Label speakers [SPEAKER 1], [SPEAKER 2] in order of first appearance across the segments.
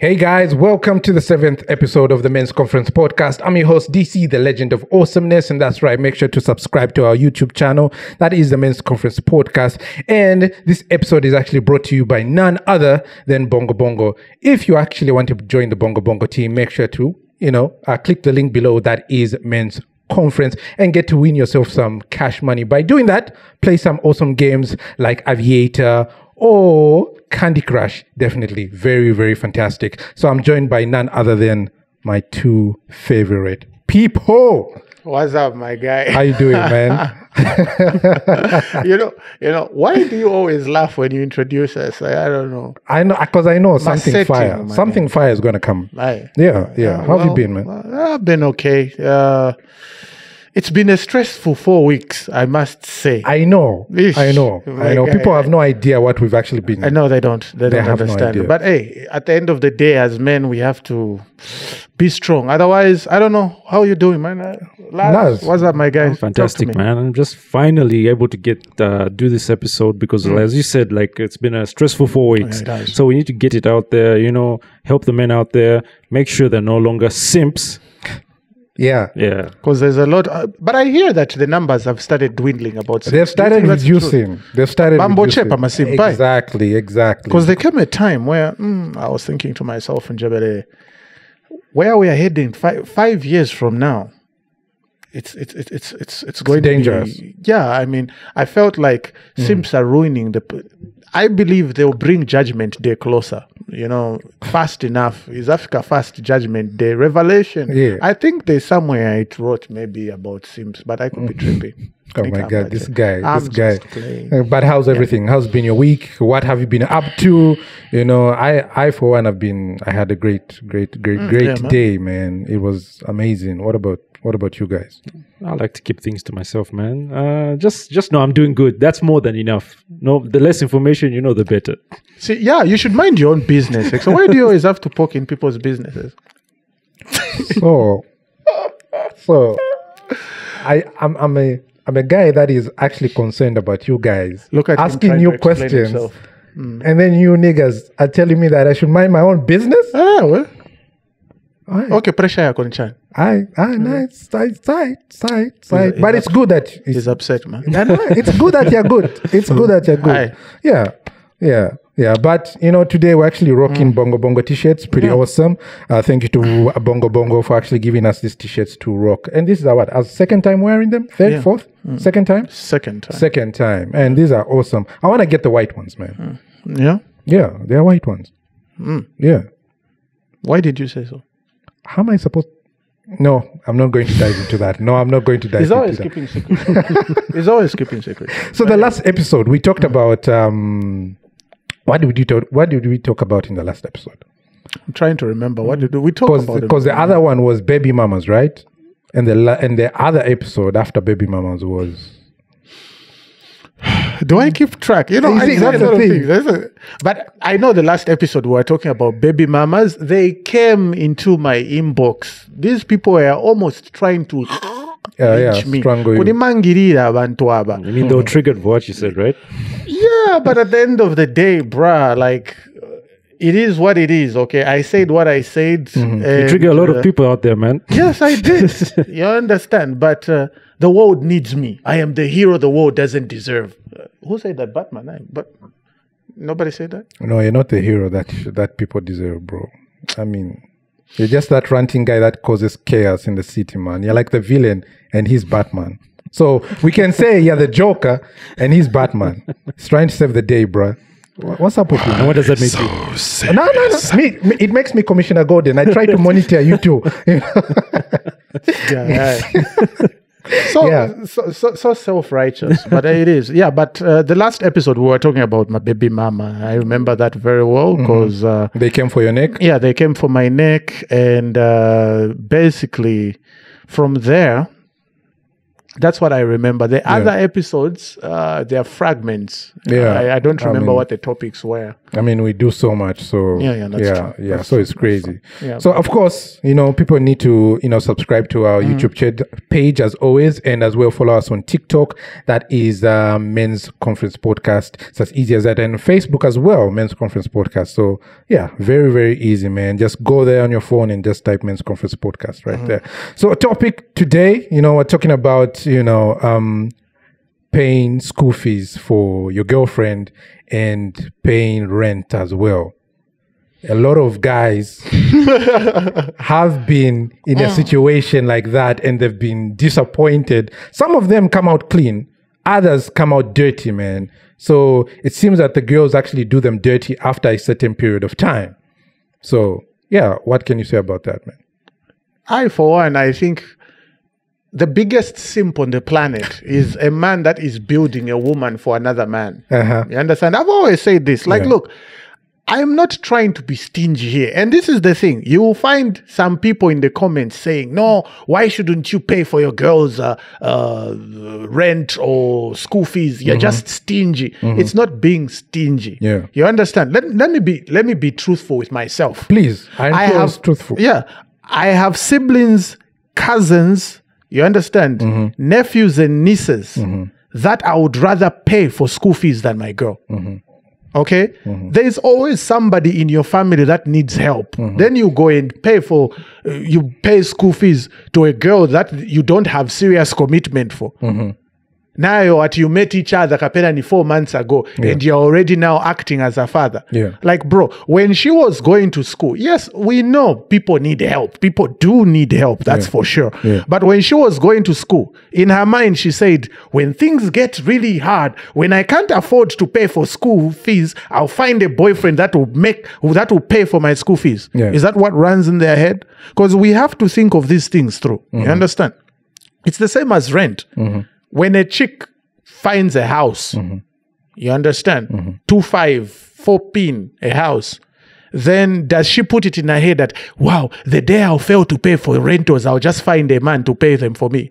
[SPEAKER 1] Hey guys, welcome to the 7th episode of the Men's Conference Podcast. I'm your host, DC, the legend of awesomeness. And that's right, make sure to subscribe to our YouTube channel. That is the Men's Conference Podcast. And this episode is actually brought to you by none other than bongobongo. If you actually want to join the bongobongo team, make sure to, click the link below. That is Men's Conference and get to win yourself some cash money. By doing that, play some awesome games like Aviator or Candy Crush. Definitely very, very fantastic. So I'm joined by none other than my two favorite people.
[SPEAKER 2] What's up, my guy?
[SPEAKER 1] How you doing, man?
[SPEAKER 2] Why do you always laugh when you introduce us? I don't know.
[SPEAKER 1] I know, because I know something fire. Something fire is going to come.
[SPEAKER 2] Aye.
[SPEAKER 1] Yeah. How have you been, man?
[SPEAKER 2] I've been okay. It's been a stressful 4 weeks, I must say.
[SPEAKER 1] I know. People have no idea what we've actually been.
[SPEAKER 2] I know they don't. They don't understand. No, but hey, at the end of the day, as men, we have to be strong. Otherwise, I don't know. How are you doing, man? Laz, what's up, my guy?
[SPEAKER 3] I'm fantastic, man. I'm just finally able to do this episode because, as you said, it's been a stressful 4 weeks.
[SPEAKER 2] Yeah,
[SPEAKER 3] so we need to get it out there, help the men out there, make sure they're no longer simps.
[SPEAKER 1] Yeah.
[SPEAKER 2] Because there's a lot, but I hear that the numbers have started dwindling.
[SPEAKER 1] They've started reducing. Exactly.
[SPEAKER 2] Because there came a time where I was thinking to myself, Njabere, where we are heading 5 years from now, it's going
[SPEAKER 1] dangerous.
[SPEAKER 2] To be, yeah. I mean, I felt like simps are ruining I believe they'll bring Judgment Day closer. Fast enough. Is Africa fast Judgment Day? Revelation.
[SPEAKER 1] Yeah.
[SPEAKER 2] I think there's somewhere it wrote maybe about Sims, but I could be tripping.
[SPEAKER 1] Oh my God, this guy.
[SPEAKER 2] But
[SPEAKER 1] how's everything? How's been your week? What have you been up to? I for one I had a great day, man. It was amazing. What about you guys?
[SPEAKER 3] I like to keep things to myself, man. Just know I'm doing good. That's more than enough. No, the less information, the better.
[SPEAKER 2] See, yeah, you should mind your own business. So why do you always have to poke in people's businesses?
[SPEAKER 1] So I'm a guy that is actually concerned about you guys.
[SPEAKER 2] Look at
[SPEAKER 1] asking you questions, and then you niggas are telling me that I should mind my own business.
[SPEAKER 2] Ah, well. Aye. Okay, pressure ya konchan.
[SPEAKER 1] Nice, side. But it's good that
[SPEAKER 2] he's upset, man.
[SPEAKER 1] It's good that you're good. It's good that you're good.
[SPEAKER 2] Aye.
[SPEAKER 1] Yeah. But today we're actually rocking bongobongo t-shirts. Pretty awesome. Thank you to bongobongo for actually giving us these t-shirts to rock. And this is our second time wearing them. Third, fourth, second time. Second time. And these are awesome. I want to get the white ones, man. Yeah, they're white ones. Yeah.
[SPEAKER 2] Why did you say so?
[SPEAKER 1] How am I supposed? No, I'm not going to dive into that.
[SPEAKER 2] He's always keeping secrets.
[SPEAKER 1] So the last episode we talked about. What did we talk about in the last episode?
[SPEAKER 2] I'm trying to remember. What did we talk about?
[SPEAKER 1] Because the other one was baby mamas, right? And the other episode after baby mamas was.
[SPEAKER 2] Do I keep track?
[SPEAKER 1] That's the thing.
[SPEAKER 2] But I know the last episode we were talking about baby mamas. They came into my inbox. These people were almost trying to lynch me.
[SPEAKER 1] Strangle you.
[SPEAKER 3] You mean they were triggered for what you said, right?
[SPEAKER 2] Yeah, but at the end of the day, bruh, it is what it is, okay? I said what I said.
[SPEAKER 3] You trigger a lot of people out there, man.
[SPEAKER 2] Yes, I did. You understand? But the world needs me. I am the hero the world doesn't deserve. Who said that? Batman. But nobody said that?
[SPEAKER 1] No, you're not the hero that people deserve, bro. I mean, you're just that ranting guy that causes chaos in the city, man. You're like the villain and he's Batman. So we can say you're the Joker and he's Batman. He's trying to save the day, bro. What's up with you?
[SPEAKER 3] And what does that make
[SPEAKER 1] you? No. It makes me Commissioner Gordon. I try to monitor you too.
[SPEAKER 2] So self-righteous, but it is. Yeah, but the last episode we were talking about my baby mama. I remember that very well because
[SPEAKER 1] they came for your neck.
[SPEAKER 2] Yeah, they came for my neck, and basically from there, that's what I remember. The other episodes, they are fragments.
[SPEAKER 1] Yeah,
[SPEAKER 2] I don't remember what the topics were.
[SPEAKER 1] I mean, we do so much. So
[SPEAKER 2] that's true.
[SPEAKER 1] So it's crazy.
[SPEAKER 2] Yeah.
[SPEAKER 1] So of course, people need to, subscribe to our YouTube page as always, and as well follow us on TikTok. That is Men's Conference Podcast. It's as easy as that, and Facebook as well, Men's Conference Podcast. So yeah, very, very easy, man. Just go there on your phone and just type Men's Conference Podcast right there. So a topic today, we're talking about, paying school fees for your girlfriend and paying rent as well. A lot of guys have been in a situation like that and they've been disappointed. Some of them come out clean, others come out dirty, man. So it seems that the girls actually do them dirty after a certain period of time. So yeah, what can you say about that, man?
[SPEAKER 2] For one, I think the biggest simp on the planet is a man that is building a woman for another man. You understand? I've always said this. Look, I'm not trying to be stingy here. And this is the thing. You will find some people in the comments saying, no, why shouldn't you pay for your girl's rent or school fees? You're just stingy. It's not being stingy.
[SPEAKER 1] Yeah.
[SPEAKER 2] You understand? Let me be truthful with myself.
[SPEAKER 1] Please. I have truthful.
[SPEAKER 2] Yeah. I have siblings, cousins, you understand? Nephews and nieces that I would rather pay for school fees than my girl. Okay? There is always somebody in your family that needs help. Then you go and you pay school fees to a girl that you don't have serious commitment for. Now you met each other kapena 4 months ago and you're already now acting as a father. Like, bro, when she was going to school, yes, we know people need help. People do need help, that's for sure. But when she was going to school, in her mind, she said, when things get really hard, when I can't afford to pay for school fees, I'll find a boyfriend that will pay for my school fees. Is that what runs in their head? Because we have to think of these things through. You understand? It's the same as rent. When a chick finds a house, you understand, 2.5, 4 pin a house, then does she put it in her head that, wow, the day I'll fail to pay for rentals, I'll just find a man to pay them for me?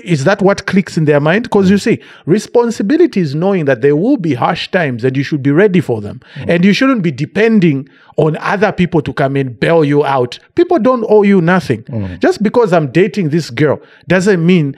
[SPEAKER 2] Is that what clicks in their mind? Because you see, responsibility is knowing that there will be harsh times and you should be ready for them. And you shouldn't be depending on other people to come and bail you out. People don't owe you nothing. Just because I'm dating this girl doesn't mean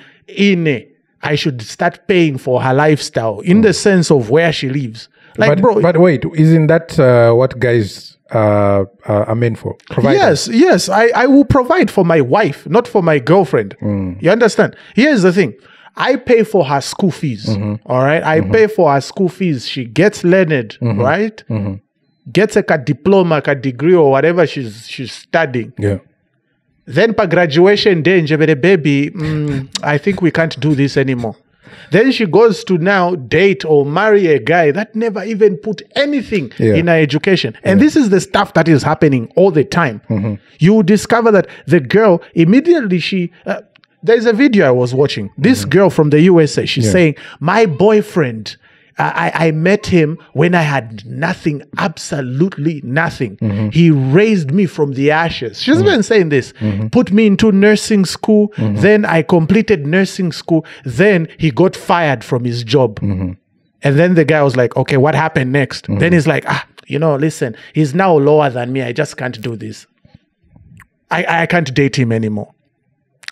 [SPEAKER 2] I should start paying for her lifestyle in the sense of where she lives.
[SPEAKER 1] But wait, isn't that what guys are meant for? Providing?
[SPEAKER 2] Yes. I will provide for my wife, not for my girlfriend. You understand? Here's the thing. I pay for her school fees. All right? I pay for her school fees. She gets learned, right? Gets a diploma, a degree, or whatever she's studying. Then per graduation day, baby, I think we can't do this anymore. Then she goes to now date or marry a guy that never even put anything in her education. And this is the stuff that is happening all the time. You discover that the girl, immediately there's a video I was watching. This girl from the USA, she's saying, my boyfriend, I met him when I had nothing, absolutely nothing. He raised me from the ashes. She's been saying this. Put me into nursing school. Then I completed nursing school. Then he got fired from his job. And then the guy was like, okay, what happened next? Then he's like, listen, he's now lower than me. I just can't do this. I can't date him anymore.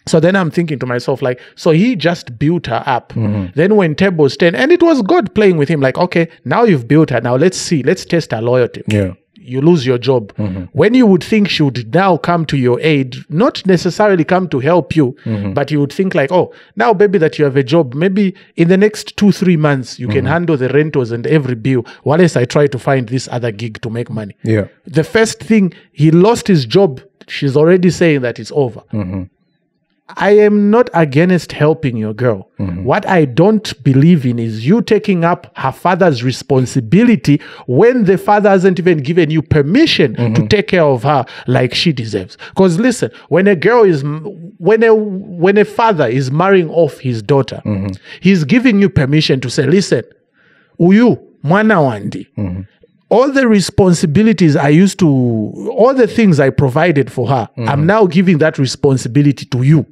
[SPEAKER 2] So then I'm thinking to myself, like, so he just built her up. Then when tables turn, and it was God playing with him, like, okay, now you've built her. Now let's test her loyalty. You lose your job. When you would think she would now come to your aid, not necessarily come to help you, but you would think like, oh, now baby that you have a job, maybe in the next 2-3 months, you can handle the rentals and every bill, while I try to find this other gig to make money. The first thing, he lost his job, she's already saying that it's over. I am not against helping your girl. What I don't believe in is you taking up her father's responsibility when the father hasn't even given you permission to take care of her like she deserves. Because listen, when a father is marrying off his daughter, he's giving you permission to say, listen, uyu mwana wandi. All the responsibilities all the things I provided for her, I'm now giving that responsibility to you.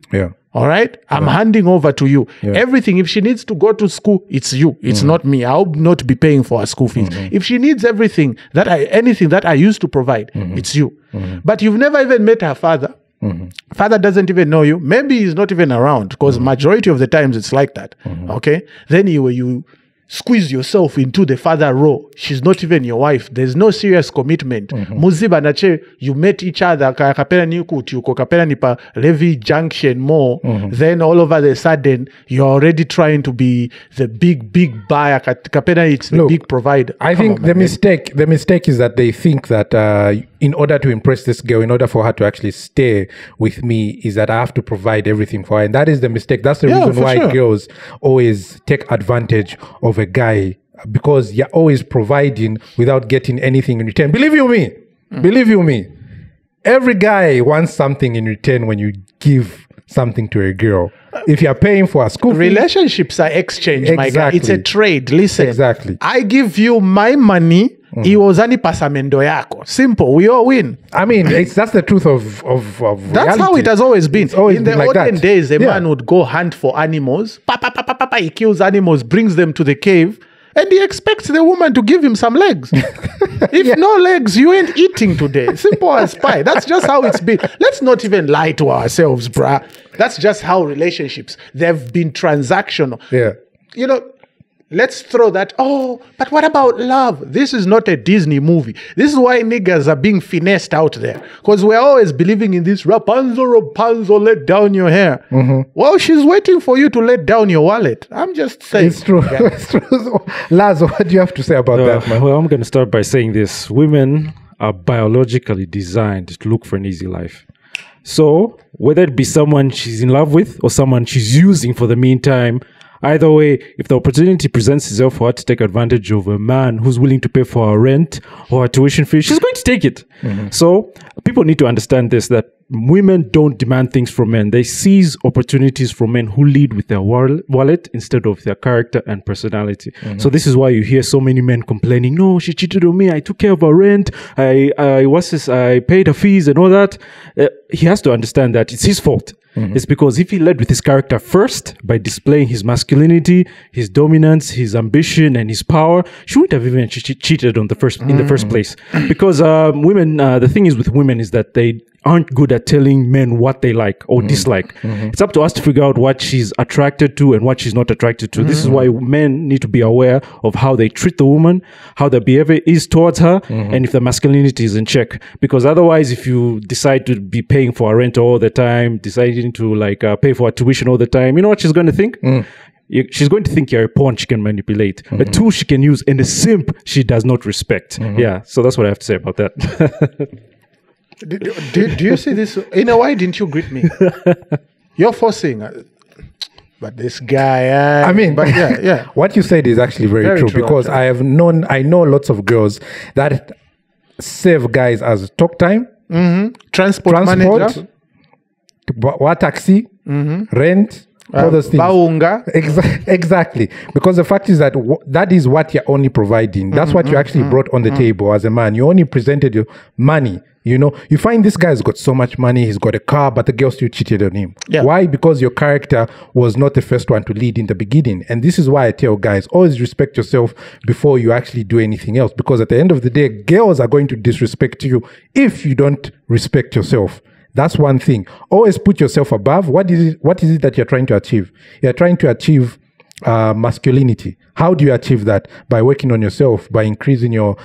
[SPEAKER 2] All right. I'm handing over to you.
[SPEAKER 1] Yeah.
[SPEAKER 2] Everything. If she needs to go to school, it's you. It's not me. I'll not be paying for her school fees. If she needs anything that I used to provide, it's you. But you've never even met her father. Father doesn't even know you. Maybe he's not even around, because majority of the times it's like that. Okay. Then you squeeze yourself into the father role. She's not even your wife. There's no serious commitment. Muziba nache, you met each other, kapena ni kuti, kapena ni pa Levy Junction more. Then all over the sudden, you're already trying to be the big buyer. Kapena, it's the big provider.
[SPEAKER 1] I think the mistake is that they think that in order to impress this girl, in order for her to actually stay with me, is that I have to provide everything for her. And that is the mistake. That's the reason why girls always take advantage of a guy, because you're always providing without getting anything in return. Believe you me, every guy wants something in return when you give something to a girl. If you're paying for a school fee,
[SPEAKER 2] relationships are exchange, my guy. It's a trade. Listen,
[SPEAKER 1] exactly.
[SPEAKER 2] I give you my money. Iwozani pasamendo yako. Simple. We all win.
[SPEAKER 1] I mean, that's the truth of
[SPEAKER 2] That's
[SPEAKER 1] reality.
[SPEAKER 2] how it has always been.
[SPEAKER 1] It's always
[SPEAKER 2] in
[SPEAKER 1] been
[SPEAKER 2] the
[SPEAKER 1] like
[SPEAKER 2] olden
[SPEAKER 1] that.
[SPEAKER 2] days, a man would go hunt for animals. He kills animals, brings them to the cave, and he expects the woman to give him some legs. If no legs, you ain't eating today. Simple as pie. That's just how it's been. Let's not even lie to ourselves, bruh. That's just how relationships, they've been transactional.
[SPEAKER 1] Yeah.
[SPEAKER 2] You know, let's throw that. Oh, but what about love? This is not a Disney movie. This is why niggas are being finessed out there. Because we're always believing in this Rapunzel, let down your hair. Well, she's waiting for you to let down your wallet. I'm just saying.
[SPEAKER 1] It's true.
[SPEAKER 2] Yeah.
[SPEAKER 1] It's true. Lazo, what do you have to say about that, man?
[SPEAKER 3] Well, I'm going to start by saying this. Women are biologically designed to look for an easy life. So whether it be someone she's in love with or someone she's using for the meantime, either way, if the opportunity presents itself for her to take advantage of a man who's willing to pay for her rent or her tuition fee, she's going to take it. So people need to understand this, that women don't demand things from men. They seize opportunities from men who lead with their wallet instead of their character and personality. So this is why you hear so many men complaining, no, she cheated on me. I took care of her rent. I paid her fees and all that. He has to understand that it's his fault. It's because if he led with his character first by displaying his masculinity, his dominance, his ambition, and his power, she wouldn't have even cheated in the first place. Because women, the thing is with women is that they aren't good at telling men what they like or dislike. It's up to us to figure out what she's attracted to and what she's not attracted to. This is why men need to be aware of how they treat the woman, how their behavior is towards her, and if the masculinity is in check. Because otherwise, if you decide to be paying for her rent all the time, deciding to pay for her tuition all the time, you know what she's going to think? She's going to think you're a pawn she can manipulate, a tool she can use, and a simp she does not respect. Yeah, so that's what I have to say about that.
[SPEAKER 2] Do you see this? Why didn't you greet me? You're forcing. But this guy,
[SPEAKER 1] I mean,
[SPEAKER 2] but yeah.
[SPEAKER 1] What you said is actually very true, because
[SPEAKER 2] actually.
[SPEAKER 1] I know lots of girls that save guys as talk time,
[SPEAKER 2] Transport manager,
[SPEAKER 1] taxi, rent, all those things.
[SPEAKER 2] Baunga.
[SPEAKER 1] Exactly. Because the fact is that that is what you're only providing. That's what you actually brought on the table as a man. You only presented your money. You know, you find this guy's got so much money, he's got a car, but the girl still cheated on him. Yeah. Why? Because your character was not the first one to lead in the beginning. And this is why I tell guys, always respect yourself before you actually do anything else. Because at the end of the day, girls are going to disrespect you if you don't respect yourself. That's one thing. Always put yourself above. What is it that you're trying to achieve? You're trying to achieve masculinity. How do you achieve that? By working on yourself, by increasing your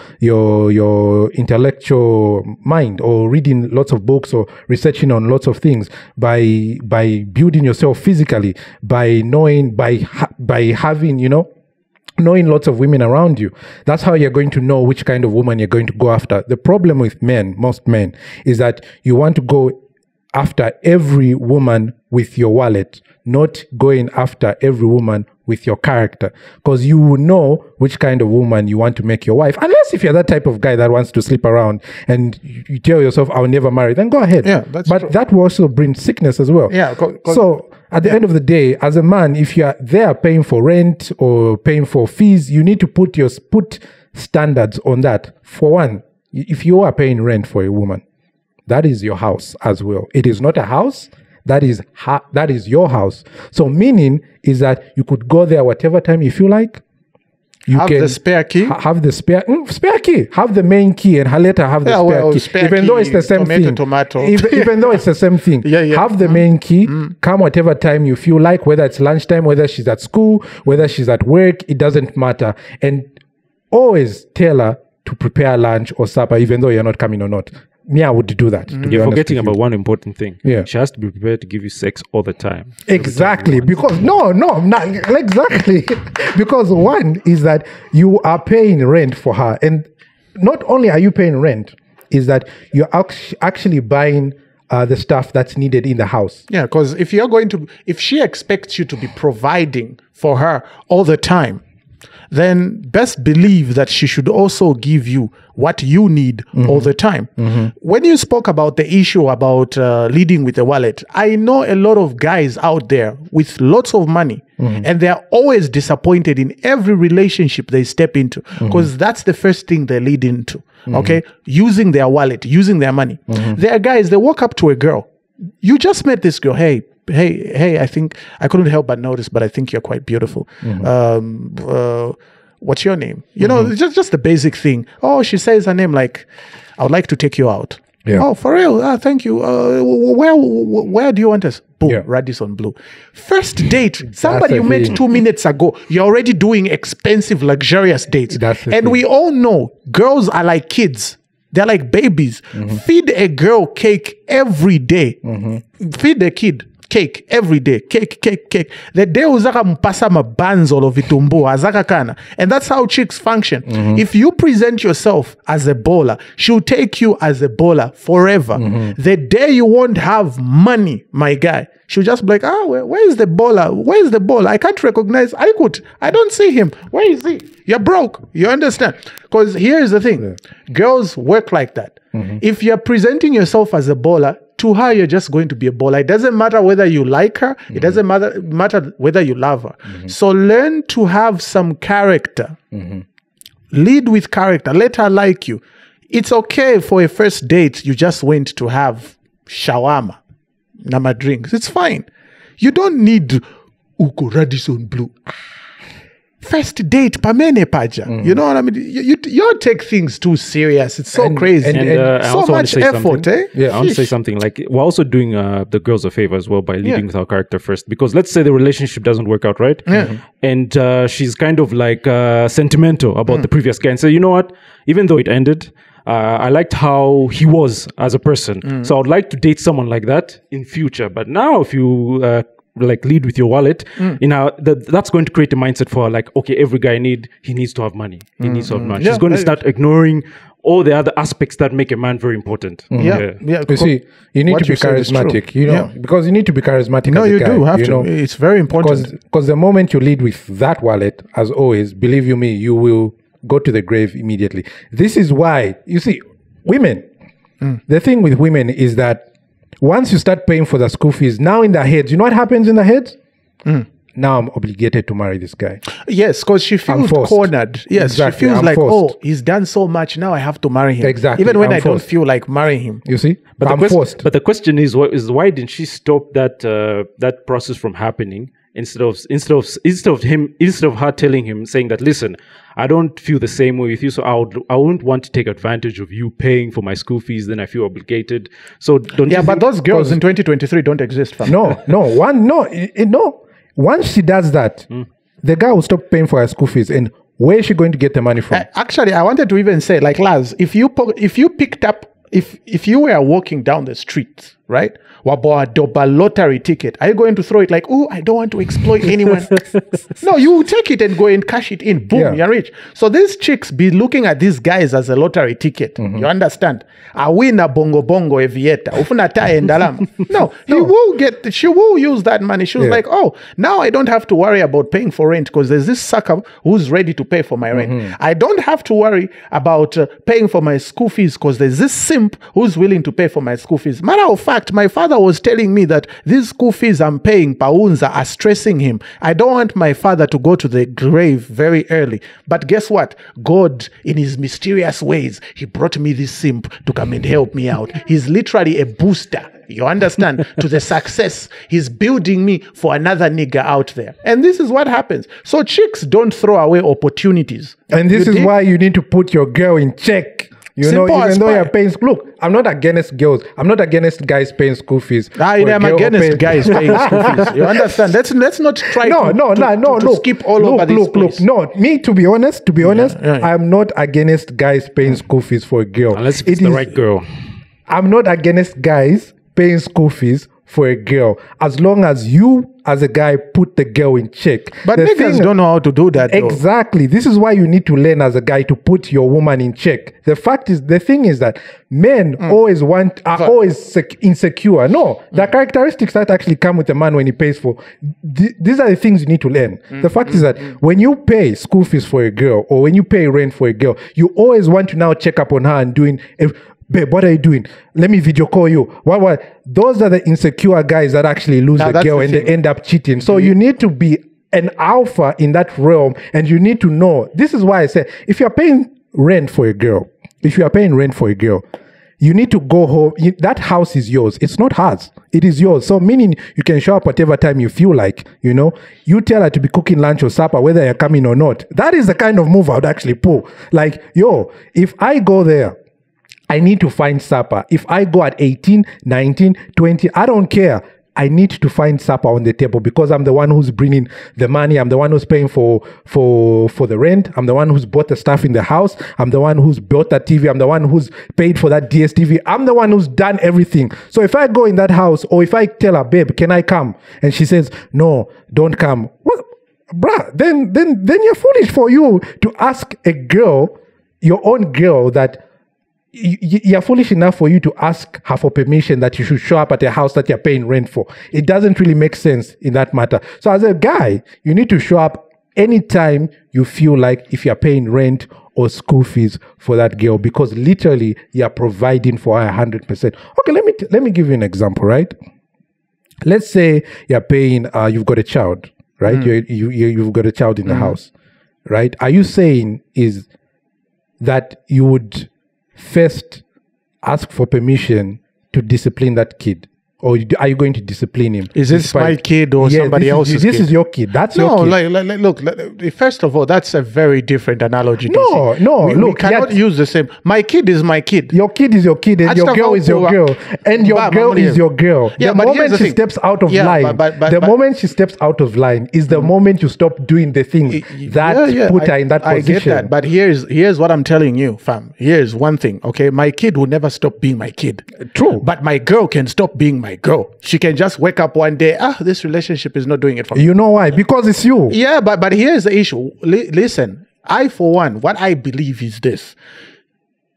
[SPEAKER 1] intellectual mind, or reading lots of books, or researching on lots of things, by building yourself physically, by knowing, by having, knowing lots of women around you. That's how you're going to know which kind of woman you're going to go after. The problem with men, most men, is that you want to go after every woman with your wallet, not going after every woman with your character, because you will know which kind of woman you want to make your wife. Unless if you're that type of guy that wants to sleep around and you tell yourself, I'll never marry, then go ahead. Yeah, but true. That will also bring sickness as well. Yeah. So at the end of the day, as a man, if you are there paying for rent or paying for fees, you need to put standards on that. For one, if you are paying rent for a woman, that is your house as well. It is not a house that is your house. So meaning is that you could go there whatever time you feel like. You
[SPEAKER 2] have the spare key.
[SPEAKER 1] Have the spare key. Have the main key, and later have the spare key. Even though it's the same thing. Even though it's the same thing. Have the main key. Come whatever time you feel like, whether it's lunchtime, whether she's at school, whether she's at work, it doesn't matter. And always tell her to prepare lunch or supper, even though you're not coming or not. Me, I would do that.
[SPEAKER 3] You're forgetting about one important thing.
[SPEAKER 1] Yeah.
[SPEAKER 3] She has to be prepared to give you sex all the time.
[SPEAKER 1] Exactly. Because not exactly. Because one is that you are paying rent for her. And not only are you paying rent, is that you're actually buying the stuff that's needed in the house.
[SPEAKER 2] Yeah, because if she expects you to be providing for her all the time, then best believe that she should also give you what you need all the time. When you spoke about the issue about leading with a wallet, I know a lot of guys out there with lots of money, and they're always disappointed in every relationship they step into, because that's the first thing they lead into, okay? Using their wallet, using their money. There are guys, they walk up to a girl. You just met this girl. Hey, I think I couldn't help but notice, but I think you're quite beautiful. What's your name? You know, just the basic thing. Oh, she says her name, like, I would like to take you out. Yeah. Oh, for real? Thank you. Where do you want us? Boom, Radisson Blue. First date, somebody you met 2 minutes ago, you're already doing expensive, luxurious dates. And we all know girls are like kids. They're like babies. Feed a girl cake every day. Feed a kid cake every day. Cake. The day uzaka mpasa mabanzolo vitumbu azaka kana. And that's how chicks function. If you present yourself as a baller, she'll take you as a baller forever. The day you won't have money, my guy, she'll just be like, where is the baller? Where is the baller? I can't recognize. I don't see him. Where is he? You're broke. You understand? Because here's the thing. Girls work like that. If you're presenting yourself as a baller, to her, you're just going to be a baller. It doesn't matter whether you like her. It doesn't matter whether you love her. So learn to have some character. Lead with character. Let her like you. It's okay for a first date, you just went to have shawarma, nama drinks. It's fine. You don't need Uko Radisson Blue. First date, pamene paja. You know what I mean? You take things too serious. It's so crazy.
[SPEAKER 3] And
[SPEAKER 2] so much effort, eh?
[SPEAKER 3] Yeah, I want to say something. Like, we're also doing the girls a favor as well by leading with our character first. Because let's say the relationship doesn't work out, right? And she's kind of like sentimental about the previous guy and say, you know what? Even though it ended, I liked how he was as a person. So I would like to date someone like that in future. But now if you like lead with your wallet, you know, that's going to create a mindset for her, like, okay, every guy he needs to have money. He needs to have money. She's going to start ignoring all the other aspects that make a man very important.
[SPEAKER 1] You see, you need to be charismatic, you know, because you need to be charismatic.
[SPEAKER 2] No,
[SPEAKER 1] as a
[SPEAKER 2] you
[SPEAKER 1] guy,
[SPEAKER 2] do have to. It's very important.
[SPEAKER 1] Because the moment you lead with that wallet, as always, believe you me, you will go to the grave immediately. This is why, you see, women, the thing with women is that once you start paying for the school fees, now in their heads, you know what happens in their heads? Now I'm obligated to marry this guy.
[SPEAKER 2] Yes, because she feels cornered. Yes, exactly. She feels like, oh, he's done so much, now I have to marry him.
[SPEAKER 1] Exactly.
[SPEAKER 2] Even when I don't feel like marrying him.
[SPEAKER 1] You see?
[SPEAKER 3] But the question is why didn't she stop that process from happening instead of her telling him, saying that, listen, I don't feel the same way with you, so I wouldn't want to take advantage of you paying for my school fees, then I feel obligated. So
[SPEAKER 2] but those girls in 2023 don't exist, fam.
[SPEAKER 1] No. Once she does that, the guy will stop paying for her school fees. And where is she going to get the money from?
[SPEAKER 2] Actually, I wanted to even say, like, Laz, if you were walking down the street, right? Waboadoba lottery ticket. Are you going to throw it like, oh, I don't want to exploit anyone? No, you take it and go and cash it in. Boom, you're rich. So these chicks be looking at these guys as a lottery ticket. You understand? I win a bongobongo evieta. No, she will use that money. She was like, oh, now I don't have to worry about paying for rent because there's this sucker who's ready to pay for my rent. I don't have to worry about paying for my school fees because there's this simp who's willing to pay for my school fees. Matter of fact, fact, my father was telling me that these school fees I'm paying, Paunza, are stressing him. I don't want my father to go to the grave very early. But guess what? God, in his mysterious ways, he brought me this simp to come and help me out. He's literally a booster. You understand? To the success. He's building me for another nigga out there. And this is what happens. So chicks don't throw away opportunities.
[SPEAKER 1] And this is why you need to put your girl in check. You know, even though you're paying, look, I'm not against girls. I'm not against guys paying school fees.
[SPEAKER 2] I'm against guys paying school fees. You understand? Let's not try to skip all over this place.
[SPEAKER 1] No, me, to be honest, I'm not against guys paying school fees for a girl.
[SPEAKER 3] Unless it's the right girl.
[SPEAKER 1] I'm not against guys paying school fees for a girl, as long as you, as a guy, put the girl in check.
[SPEAKER 2] But niggas don't know how to do that, though.
[SPEAKER 1] Exactly. This is why you need to learn as a guy to put your woman in check. The thing is that men are always insecure. No, the characteristics that actually come with a man when he pays for, these are the things you need to learn. The fact is that when you pay school fees for a girl, or when you pay rent for a girl, you always want to now check up on her and doing... Babe, what are you doing? Let me video call you. What? Those are the insecure guys that actually lose the girl and they end up cheating. So you need to be an alpha in that realm, and you need to know. This is why I say, if you're paying rent for a girl, you need to go home. That house is yours. It's not hers. It is yours. So meaning you can show up whatever time you feel like, you know. You tell her to be cooking lunch or supper, whether you're coming or not. That is the kind of move I would actually pull. Like, if I go there, I need to find supper. If I go at 18, 19, 20, I don't care. I need to find supper on the table because I'm the one who's bringing the money. I'm the one who's paying for the rent. I'm the one who's bought the stuff in the house. I'm the one who's built that TV. I'm the one who's paid for that DSTV. I'm the one who's done everything. So if I go in that house, or if I tell her, babe, can I come? And she says, no, don't come. Well, bruh, then you're foolish for you to ask a girl, your own girl, that you're foolish enough for you to ask her for permission that you should show up at a house that you're paying rent for. It doesn't really make sense in that matter. So as a guy, you need to show up anytime you feel like, if you're paying rent or school fees for that girl, because literally you're providing for her 100%. Okay, let me give you an example, right? Let's say you're paying, you've got a child, right? You've got a child in the house, right? Are you saying is that you would first ask for permission to discipline that kid? Or are you going to discipline him?
[SPEAKER 2] Is this my kid or somebody else's kid?
[SPEAKER 1] This is your kid. That's your kid.
[SPEAKER 2] Look, first of all, that's a very different analogy.
[SPEAKER 1] We
[SPEAKER 2] cannot use the same. My kid is my kid.
[SPEAKER 1] Your kid is your kid, and your girl is your girl. And your girl is your girl.
[SPEAKER 2] Yeah,
[SPEAKER 1] the moment she steps out of line, the moment she steps out of line is the moment you stop doing the things that put her in that position.
[SPEAKER 2] I get that, but here's what I'm telling you, fam. Here's one thing, okay? My kid will never stop being my kid.
[SPEAKER 1] True.
[SPEAKER 2] But my girl can stop being my girl. She can just wake up one day, this relationship is not doing it for me.
[SPEAKER 1] You know why? Because it's you.
[SPEAKER 2] Yeah, but here's the issue. Listen, I, for one, what I believe is this.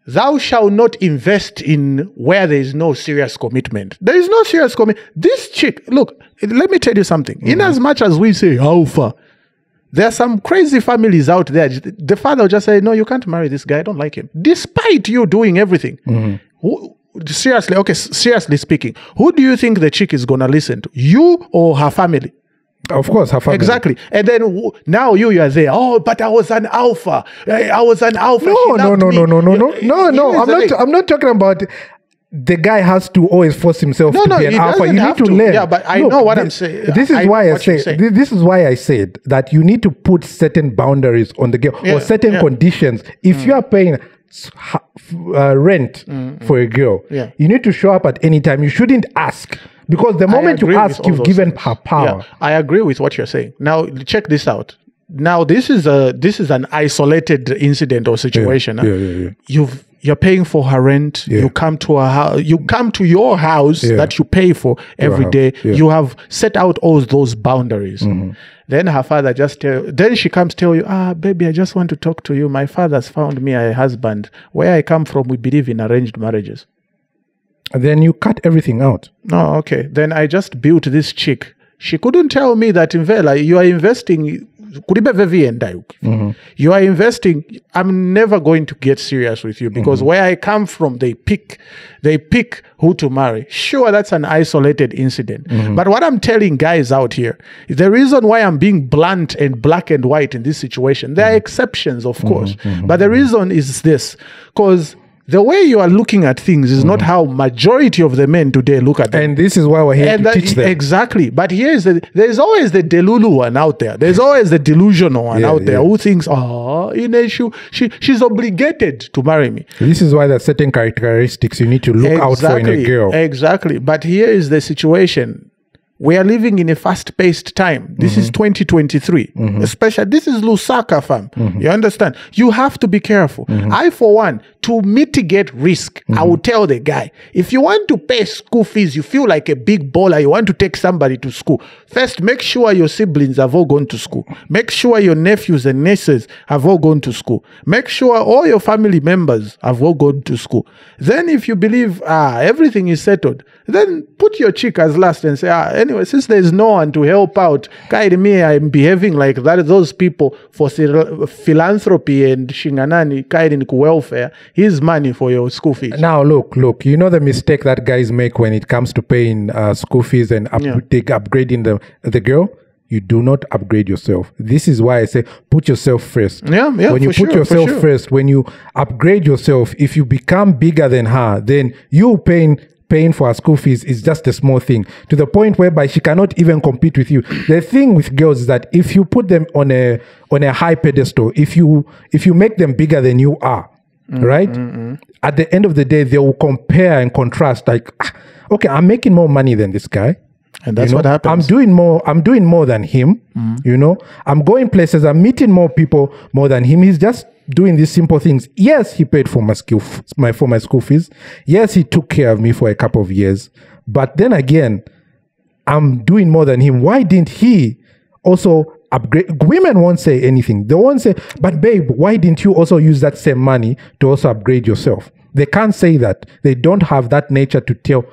[SPEAKER 2] Thou shalt not invest in where there is no serious commitment. There is no serious commitment. This chick, look, let me tell you something. In as much as we say alpha, there are some crazy families out there. The father will just say, no, you can't marry this guy. I don't like him. Despite you doing everything. Seriously speaking, who do you think the chick is going to listen to? You or her family?
[SPEAKER 1] Of course, her family.
[SPEAKER 2] Exactly. And then now you are there. Oh, but I was an alpha.
[SPEAKER 1] No. I'm not talking about the guy has to always force himself to be an alpha. You need to learn.
[SPEAKER 2] Yeah, but I know what I'm saying.
[SPEAKER 1] This is why I said that you need to put certain boundaries on the girl or certain conditions. If you are paying rent for a girl, you need to show up at any time. You shouldn't ask, because the moment you ask, you've given her power.
[SPEAKER 2] Yeah, I agree with what you're saying. Now check this out. Now this is an isolated incident or situation. You're paying for her rent. You come to her house. You come to your house that you pay for every day. You have set out all those boundaries. Then her father then she comes tell you, baby, I just want to talk to you. My father's found me a husband. Where I come from, we believe in arranged marriages.
[SPEAKER 1] And then you cut everything out.
[SPEAKER 2] Oh, okay. Then I just built this chick. She couldn't tell me that in Vela, you are investing You are investing. I'm never going to get serious with you because where I come from, they pick who to marry. Sure, that's an isolated incident. But what I'm telling guys out here, the reason why I'm being blunt and black and white in this situation, there are exceptions, of course. But the reason is this, because the way you are looking at things is not how majority of the men today look at them.
[SPEAKER 1] And this is why we're here to teach them.
[SPEAKER 2] Exactly. But there's always the delulu one out there. There's always the delusional one out there who thinks, she's obligated to marry me.
[SPEAKER 1] This is why there's certain characteristics you need to look out for in a girl.
[SPEAKER 2] Exactly. But here is the situation. We are living in a fast-paced time. This is 2023. Especially, this is Lusaka, fam. You understand? You have to be careful. I, for one, to mitigate risk, I will tell the guy, if you want to pay school fees, you feel like a big baller, you want to take somebody to school, first, make sure your siblings have all gone to school. Make sure your nephews and nieces have all gone to school. Make sure all your family members have all gone to school. Then if you believe, everything is settled, then put your chick as last and say, anyway, since there's no one to help out, me, I'm behaving like that. Those people for philanthropy and shinganani, welfare, here's money for your school fees.
[SPEAKER 1] Now, look, you know the mistake that guys make when it comes to paying school fees and upgrading the girl? You do not upgrade yourself. This is why I say put yourself first. When you put yourself first, when you upgrade yourself, if you become bigger than her, then you paying for her school fees is just a small thing, to the point whereby she cannot even compete with you. The thing with girls is that if you put them on a high pedestal, if you make them bigger than you are, right? At the end of the day, they will compare and contrast like, okay, I'm making more money than this guy.
[SPEAKER 2] And that's what happens.
[SPEAKER 1] I'm doing more than him. I'm going places, I'm meeting more people more than him. He's just doing these simple things. Yes, he paid for my school fees. Yes, he took care of me for a couple of years. But then again, I'm doing more than him. Why didn't he also upgrade? Women won't say anything. They won't say, but babe, why didn't you also use that same money to also upgrade yourself? They can't say that. They don't have that nature to tell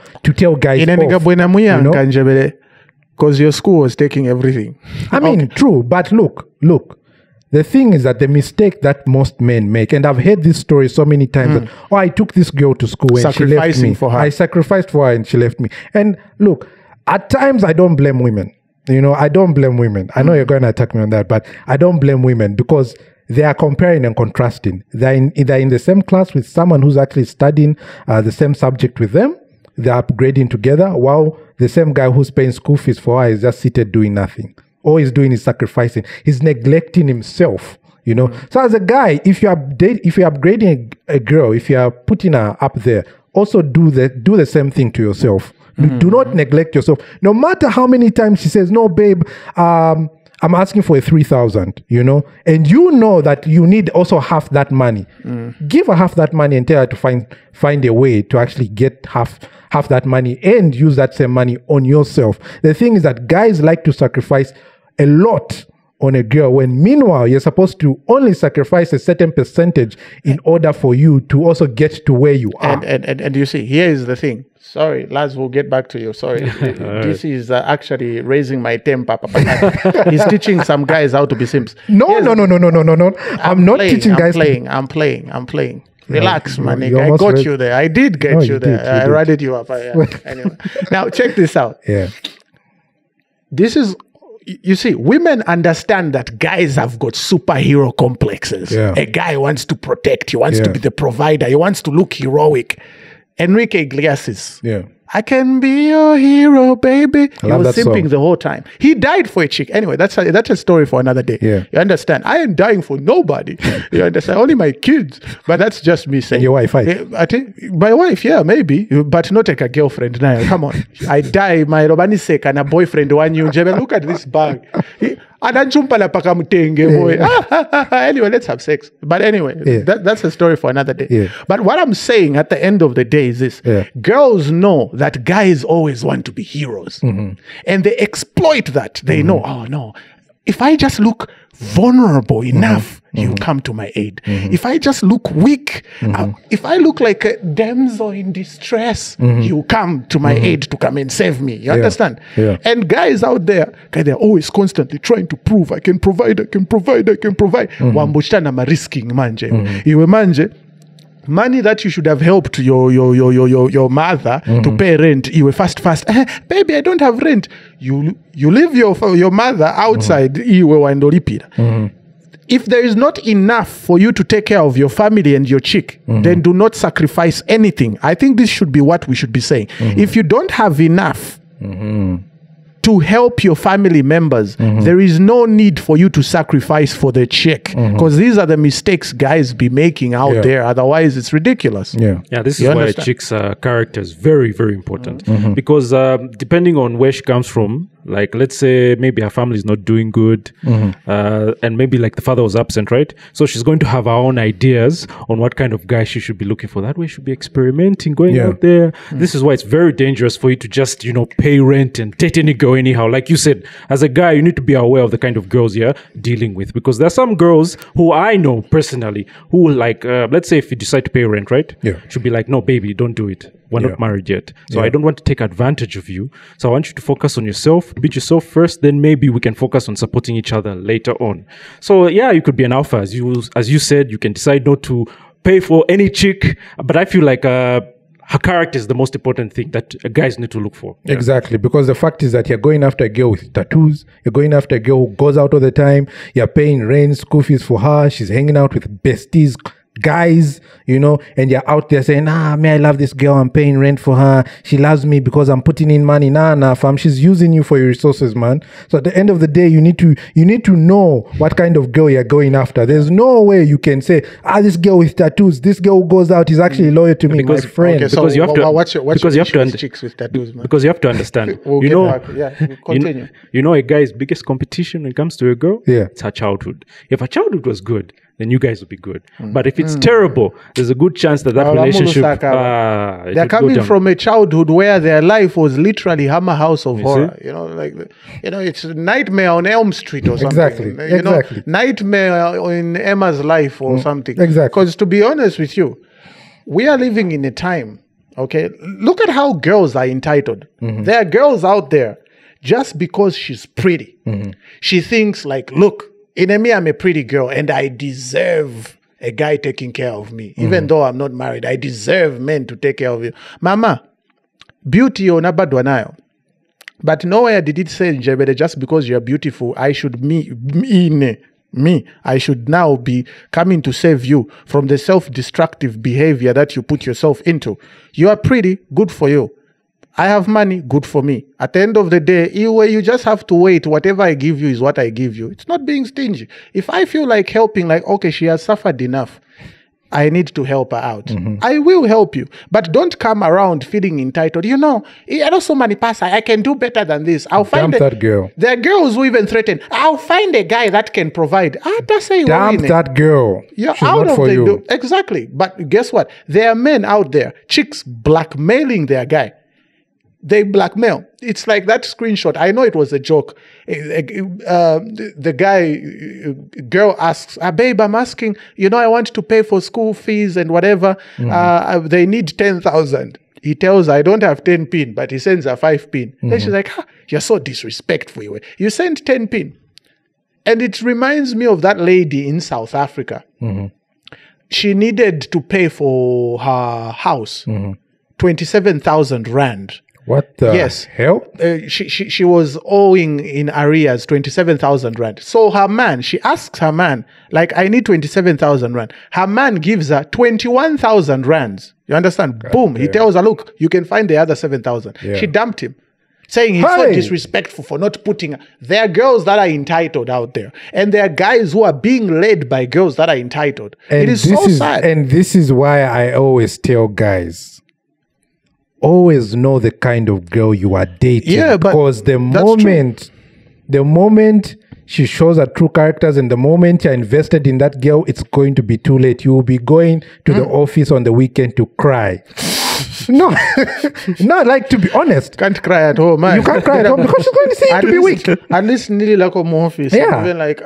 [SPEAKER 1] guys off.
[SPEAKER 2] Because your school was taking everything.
[SPEAKER 1] I mean, true. But look. The thing is that the mistake that most men make, and I've heard this story so many times, that, I took this girl to school and she left me. I sacrificed for her and she left me. And look, at times I don't blame women. I don't blame women. I know you're going to attack me on that, but I don't blame women because they are comparing and contrasting. They're in the same class with someone who's actually studying the same subject with them. They're upgrading together, while the same guy who's paying school fees for her is just seated doing nothing. All he's doing is sacrificing. He's neglecting himself. So as a guy, if you're upgrading a girl, if you are putting her up there, also do the same thing to yourself. Do not neglect yourself. No matter how many times she says, no, babe, I'm asking for a 3,000, and you know that you need also half that money. Give her half that money and tell her to find a way to actually get half that money and use that same money on yourself. The thing is that guys like to sacrifice a lot on a girl, when meanwhile you're supposed to only sacrifice a certain percentage in order for you to also get to where you are.
[SPEAKER 2] And you see, here is the thing. Sorry, Laz, we'll get back to you. Sorry. This is actually raising my temper. He's teaching some guys how to be simps.
[SPEAKER 1] No. I'm not teaching guys.
[SPEAKER 2] I'm playing. Relax, man. I got you there. I did get you there. I ratted you up. Anyway. Now, check this out.
[SPEAKER 1] Yeah.
[SPEAKER 2] This is... You see, women understand that guys have got superhero complexes.
[SPEAKER 1] Yeah.
[SPEAKER 2] A guy wants to protect, he wants to be the provider, he wants to look heroic. Enrique Iglesias.
[SPEAKER 1] Yeah.
[SPEAKER 2] I can be your hero, baby. He was simping
[SPEAKER 1] song
[SPEAKER 2] the whole time. He died for a chick. Anyway, that's a story for another day.
[SPEAKER 1] Yeah.
[SPEAKER 2] You understand? I ain't dying for nobody. You understand? Only my kids. But that's just me saying.
[SPEAKER 1] And your wife,
[SPEAKER 2] I think my wife, yeah, maybe. But not like a girlfriend now. Come on. I die, my Robani sake, and a boyfriend one you. Look at this bag. Anyway, let's have sex. But anyway, that's a story for another day.
[SPEAKER 1] Yeah.
[SPEAKER 2] But what I'm saying at the end of the day is this.
[SPEAKER 1] Yeah.
[SPEAKER 2] Girls know that guys always want to be heroes. And they exploit that. They know, oh no, if I just look vulnerable enough, you come to my aid. If I just look weak, if I look like a damsel in distress, you come to my aid to come and save me. You understand?
[SPEAKER 1] Yeah.
[SPEAKER 2] And guys out there, they're always constantly trying to prove, I can provide. Wambushana ma risking manje. Iwe manje, money that you should have helped your mother to pay rent, you were fast, baby, I don't have rent. You leave your mother outside, If there is not enough for you to take care of your family and your chick, then do not sacrifice anything. I think this should be what we should be saying. If you don't have enough to help your family members, there is no need for you to sacrifice for the chick, because these are the mistakes guys be making out there. Otherwise, it's ridiculous.
[SPEAKER 3] This is why a chick's character is very, very important, because depending on where she comes from, like let's say maybe her family is not doing good, and maybe like the father was absent, right? So she's going to have her own ideas on what kind of guy she should be looking for. That way she should be experimenting, going out there. This is why it's very dangerous for you to just, pay rent and date any girl anyhow. Like you said, as a guy, you need to be aware of the kind of girls you're dealing with, because there are some girls who I know personally who like, let's say if you decide to pay rent, right? Should be like, no, baby, don't do it. We're not married yet. So I don't want to take advantage of you. So I want you to focus on yourself, beat yourself first, then maybe we can focus on supporting each other later on. So you could be an alpha. As you said, you can decide not to pay for any chick, but I feel like her character is the most important thing that guys need to look for.
[SPEAKER 1] Exactly, because the fact is that you're going after a girl with tattoos, you're going after a girl who goes out all the time, you're paying rent, school fees for her, she's hanging out with besties, guys, and you're out there saying, I love this girl, I'm paying rent for her, she loves me because I'm putting in money. Nah, fam, she's using you for your resources, man. So at the end of the day, you need to know what kind of girl you're going after. There's no way you can say, this girl with tattoos, this girl who goes out is actually loyal to me, my friend.
[SPEAKER 2] Okay, so
[SPEAKER 3] because you have to,
[SPEAKER 2] what's
[SPEAKER 3] because
[SPEAKER 2] your
[SPEAKER 3] you have to
[SPEAKER 2] chicks with tattoos, man?
[SPEAKER 3] Because you have to understand,
[SPEAKER 2] continue.
[SPEAKER 3] A guy's biggest competition when it comes to a girl, it's her childhood. If her childhood was good, then you guys will be good. But if it's terrible, there's a good chance that relationship...
[SPEAKER 2] they're coming from a childhood where their life was literally Hammer House of Horror. It's Nightmare on Elm Street or something.
[SPEAKER 1] Exactly.
[SPEAKER 2] Nightmare in Emma's life or something.
[SPEAKER 1] Exactly.
[SPEAKER 2] Because to be honest with you, we are living in a time, okay? Look at how girls are entitled. There are girls out there, just because she's pretty, she thinks like, look, Inemi, I'm a pretty girl and I deserve a guy taking care of me. Even though I'm not married, I deserve men to take care of you. Mama, beauty onabadwa nayo. But nowhere did it say, Njebede, just because you're beautiful, I should I should now be coming to save you from the self-destructive behavior that you put yourself into. You are pretty, good for you. I have money, good for me. At the end of the day, you just have to wait. Whatever I give you is what I give you. It's not being stingy. If I feel like helping, like, okay, she has suffered enough, I need to help her out. I will help you. But don't come around feeling entitled. I know so many pass. I can do better than this. I'll find
[SPEAKER 1] that girl.
[SPEAKER 2] There are girls who even threaten, I'll find a guy that can provide.
[SPEAKER 1] Damn that girl.
[SPEAKER 2] Yeah,
[SPEAKER 1] she's
[SPEAKER 2] out
[SPEAKER 1] not
[SPEAKER 2] of
[SPEAKER 1] for
[SPEAKER 2] the
[SPEAKER 1] you.
[SPEAKER 2] Exactly. But guess what? There are men out there, chicks blackmailing their guy. They blackmail. It's like that screenshot. I know it was a joke. The girl asks, babe, I'm asking, I want to pay for school fees and whatever. They need 10,000. He tells her, I don't have 10 pin, but he sends her 5 pin. Then she's like, you're so disrespectful. You sent 10 pin. And it reminds me of that lady in South Africa. She needed to pay for her house, 27,000 rand.
[SPEAKER 1] What the hell?
[SPEAKER 2] She was owing in arrears 27,000 rand. So she asks her man, like, I need 27,000 rand. Her man gives her 21,000 rands. You understand? God, boom. He tells her, look, you can find the other 7,000. She dumped him, saying he's so disrespectful for not putting... There are girls that are entitled out there. And there are guys who are being led by girls that are entitled.
[SPEAKER 1] And
[SPEAKER 2] it is so sad.
[SPEAKER 1] And this is why I always tell guys, always know the kind of girl you are dating. Because the moment she shows her true characters and the moment you're invested in that girl, it's going to be too late. You will be going to the office on the weekend to cry. No, no, like to be honest,
[SPEAKER 2] Can't cry at home, man.
[SPEAKER 1] you can't cry at home because she's going to see you
[SPEAKER 2] At
[SPEAKER 1] to be
[SPEAKER 2] least-
[SPEAKER 1] weak.
[SPEAKER 2] At least nearly like home office.
[SPEAKER 1] Yeah.
[SPEAKER 2] Even like,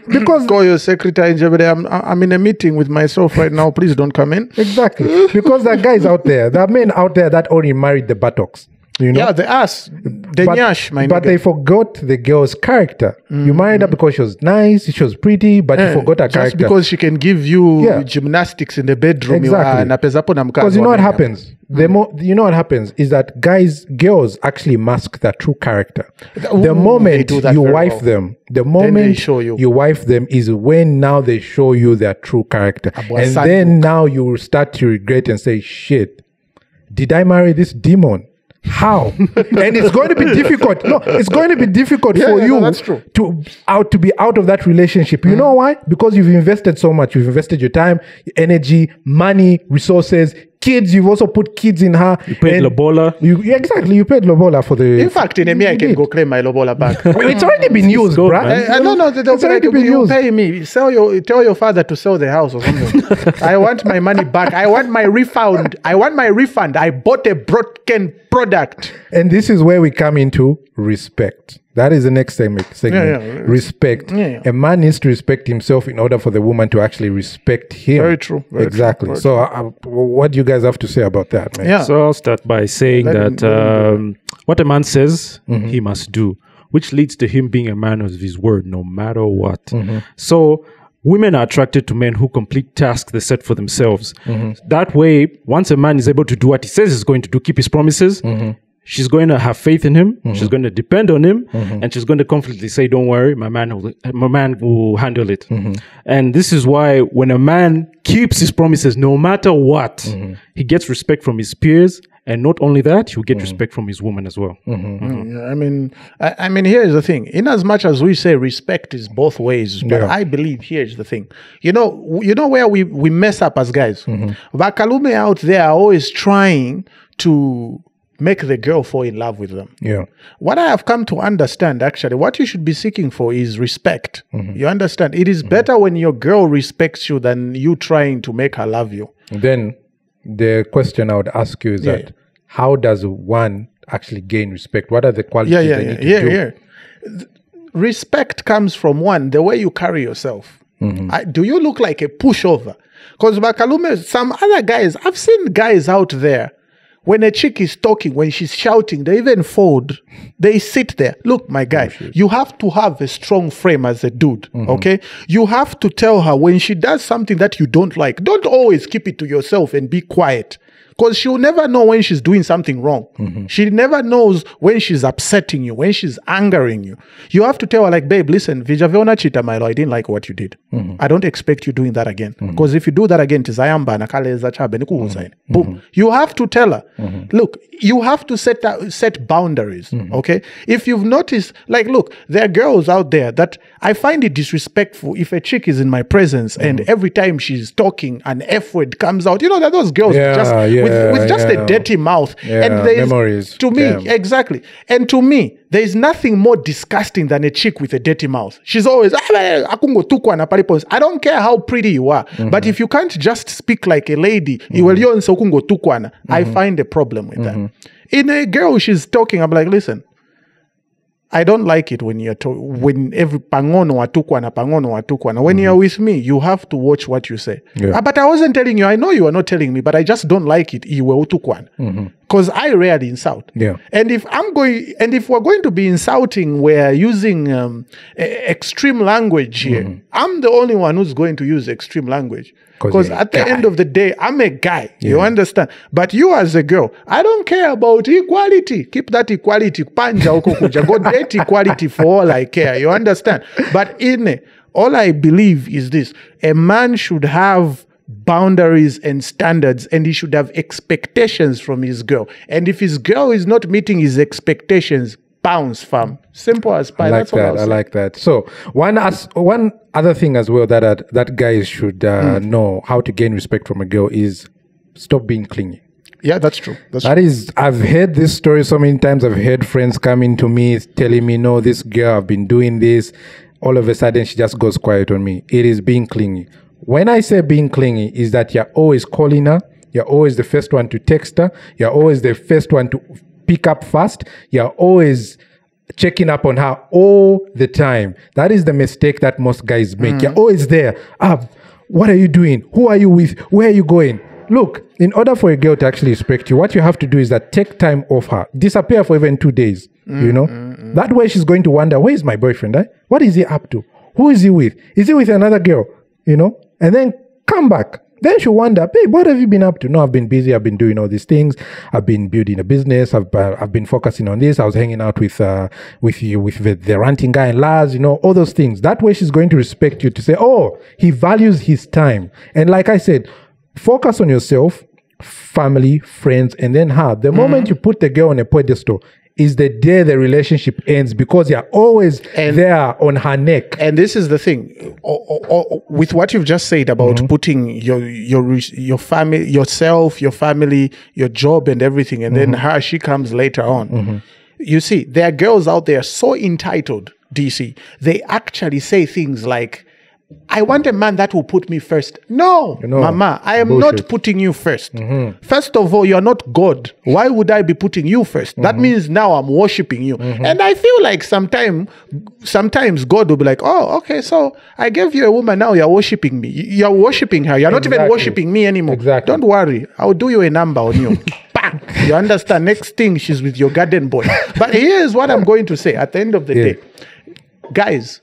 [SPEAKER 1] Because
[SPEAKER 2] call your secretary, Jebede, I'm in a meeting with myself right now. Please don't come in.
[SPEAKER 1] exactly, because there are guys out there, there are men out there that only married the buttocks. You know,
[SPEAKER 2] Yeah, the ass. The nyash, my
[SPEAKER 1] but
[SPEAKER 2] nigga.
[SPEAKER 1] they forgot the girl's character. You married her because she was nice, she was pretty, but you forgot her
[SPEAKER 2] Just
[SPEAKER 1] character.
[SPEAKER 2] because she can give you
[SPEAKER 1] Yeah.
[SPEAKER 2] gymnastics in the bedroom.
[SPEAKER 1] Exactly.
[SPEAKER 2] Na pesa hapo na mkazo
[SPEAKER 1] Because you know
[SPEAKER 2] wa
[SPEAKER 1] what
[SPEAKER 2] mega.
[SPEAKER 1] happens? You know what happens is that girls actually mask their true character.
[SPEAKER 2] Ooh,
[SPEAKER 1] The
[SPEAKER 2] they
[SPEAKER 1] moment
[SPEAKER 2] do that
[SPEAKER 1] you
[SPEAKER 2] very
[SPEAKER 1] wife
[SPEAKER 2] well.
[SPEAKER 1] them, the
[SPEAKER 2] they
[SPEAKER 1] moment
[SPEAKER 2] show you.
[SPEAKER 1] wife them is when now they show you their true character.
[SPEAKER 2] Abwa
[SPEAKER 1] And
[SPEAKER 2] sandbook.
[SPEAKER 1] then now you will start to regret and say, shit, did I marry this demon? How? And it's going to be difficult. No, it's going to be difficult for
[SPEAKER 2] yeah,
[SPEAKER 1] you
[SPEAKER 2] no, that's true.
[SPEAKER 1] to be out of that relationship. You know why? Because you've invested so much. You've invested your time, your energy, money, resources, kids. You've also put kids in her.
[SPEAKER 3] You paid
[SPEAKER 1] And
[SPEAKER 3] Lobola.
[SPEAKER 1] exactly. You paid Lobola for the.
[SPEAKER 2] In fact, in a me, I can go claim my lobola back.
[SPEAKER 1] It's already been used,
[SPEAKER 3] good,
[SPEAKER 1] bruh.
[SPEAKER 3] man.
[SPEAKER 2] No, they'll
[SPEAKER 1] It's
[SPEAKER 2] be like,
[SPEAKER 1] already been
[SPEAKER 2] you
[SPEAKER 1] used.
[SPEAKER 2] pay me. Tell your father to sell the house or something. I want my money back. I want my refund. I bought a broken product.
[SPEAKER 1] And this is where we come into respect. That is the next segment.
[SPEAKER 2] Yeah.
[SPEAKER 1] Respect.
[SPEAKER 2] Yeah.
[SPEAKER 1] A man needs to respect himself in order for the woman to actually respect him.
[SPEAKER 2] Very true. Very
[SPEAKER 1] exactly.
[SPEAKER 2] true. Very
[SPEAKER 1] So, what do you guys have to say about that, man?
[SPEAKER 2] Yeah.
[SPEAKER 3] So I'll start by saying
[SPEAKER 2] Let him-
[SPEAKER 3] that
[SPEAKER 2] let him
[SPEAKER 3] what a man says, he must do, which leads to him being a man of his word, no matter what. So women are attracted to men who complete tasks they set for themselves. That way, once a man is able to do what he says he's going to do, keep his promises, she's going to have faith in him. She's going to depend on him, and she's going to confidently say, "Don't worry, my man will handle it." And this is why when a man keeps his promises, no matter what, he gets respect from his peers, and not only that, he'll get respect from his woman as well.
[SPEAKER 2] Yeah, I mean, here's the thing. In as much as we say respect is both ways, but
[SPEAKER 1] Yeah.
[SPEAKER 2] I believe here's the thing. You know where we mess up as guys. Vakalume out there are always trying to make the girl fall in love with them.
[SPEAKER 1] Yeah.
[SPEAKER 2] What I have come to understand, actually, what you should be seeking for is respect. You understand? It is better when your girl respects you than you trying to make her love you.
[SPEAKER 1] Then the question I would ask you is
[SPEAKER 2] Yeah,
[SPEAKER 1] that how does one actually gain respect? What are the qualities they need to do?
[SPEAKER 2] Respect comes from one, the way you carry yourself. Do you look like a pushover? Because Bakalume, some other guys, I've seen guys out there, when a chick is talking, when she's shouting, they even fold. They sit there. Look, my guy, you have to have a strong frame as a dude, okay? You have to tell her when she does something that you don't like, don't always keep it to yourself and be quiet. Because she'll never know when she's doing something wrong. She never knows when she's upsetting you, when she's angering you. You have to tell her, like, babe, listen, Vijaveona Chita Milo, I didn't like what you did. I don't expect you doing that again. Because if you do that again, boom. You have to tell her, look, you have to set boundaries, okay? If you've noticed, like, look, there are girls out there that I find it disrespectful if a chick is in my presence and every time she's talking, an F word comes out. You know, that those girls with just a dirty mouth.
[SPEAKER 1] Yeah,
[SPEAKER 2] and there's,
[SPEAKER 1] memories.
[SPEAKER 2] to me,
[SPEAKER 1] Damn.
[SPEAKER 2] exactly. And to me, there's nothing more disgusting than a chick with a dirty mouth. She's always, I don't care how pretty you are, but if you can't just speak like a lady, I find a problem with that. In a girl, she's talking, I'm like, listen, I don't like it when when every pangono watukwana. When you're with me, you have to watch what you say.
[SPEAKER 1] Yeah.
[SPEAKER 2] But I wasn't telling you. I know you are not telling me, but I just don't like it. Because I rarely insult.
[SPEAKER 1] Yeah.
[SPEAKER 2] And if we're going to be insulting, we're using extreme language here. I'm the only one who's going to use extreme language. Because at the end of the day, I'm a guy. You understand? But you as a girl, I don't care about equality. Keep that equality. Panja uko kuja. Go date equality for all I care. You understand? But all I believe is this. A man should have boundaries and standards, and he should have expectations from his girl. And if his girl is not meeting his expectations, bounce, fam. Simple as pie.
[SPEAKER 1] I like that. So one other thing as well that guys should know how to gain respect from a girl is stop being clingy.
[SPEAKER 2] Yeah, that's true.
[SPEAKER 1] I've heard this story so many times. I've heard friends coming to me telling me, no, this girl, I've been doing this. All of a sudden, she just goes quiet on me. It is being clingy. When I say being clingy, is that you're always calling her, You're always the first one to text her. You're always the first one to pick up fast. You're always checking up on her all the time. That is the mistake that most guys make. You're always there. What are you doing? Who are you with? Where are you going? Look, in order for a girl to actually respect you, what you have to do is that take time off her. Disappear for even 2 days, you know? That way she's going to wonder, where is my boyfriend? Eh? What is he up to? Who is he with? Is he with another girl? You know? And then come back. Then she'll wonder, babe, what have you been up to? No, I've been busy. I've been doing all these things. I've been building a business. I've been focusing on this. I was hanging out with the ranting guy and Lars, you know, all those things. That way she's going to respect you to say, oh, he values his time. And like I said, focus on yourself, family, friends, and then her. The moment you put the girl on a pedestal is the day the relationship ends, because you're always there on her neck.
[SPEAKER 2] And this is the thing, with what you've just said about putting your family, yourself, your family, your job, and everything, and then she comes later on. You see, there are girls out there so entitled, DC. They actually say things like, I want a man that will put me first. No, Mama, I am not putting you first. First of all, you are not God. Why would I be putting you first? That means now I'm worshiping you. And I feel like sometimes God will be like, oh, okay, so I gave you a woman, now you're worshiping me. You're worshiping her. You're not even worshiping me anymore. Don't worry. I'll do you a number on you. Bang! You understand? Next thing, she's with your garden boy. But here's what I'm going to say at the end of the day. Guys,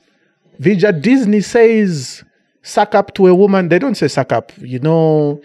[SPEAKER 2] Vija, Disney says suck up to a woman. They don't say suck up. You know,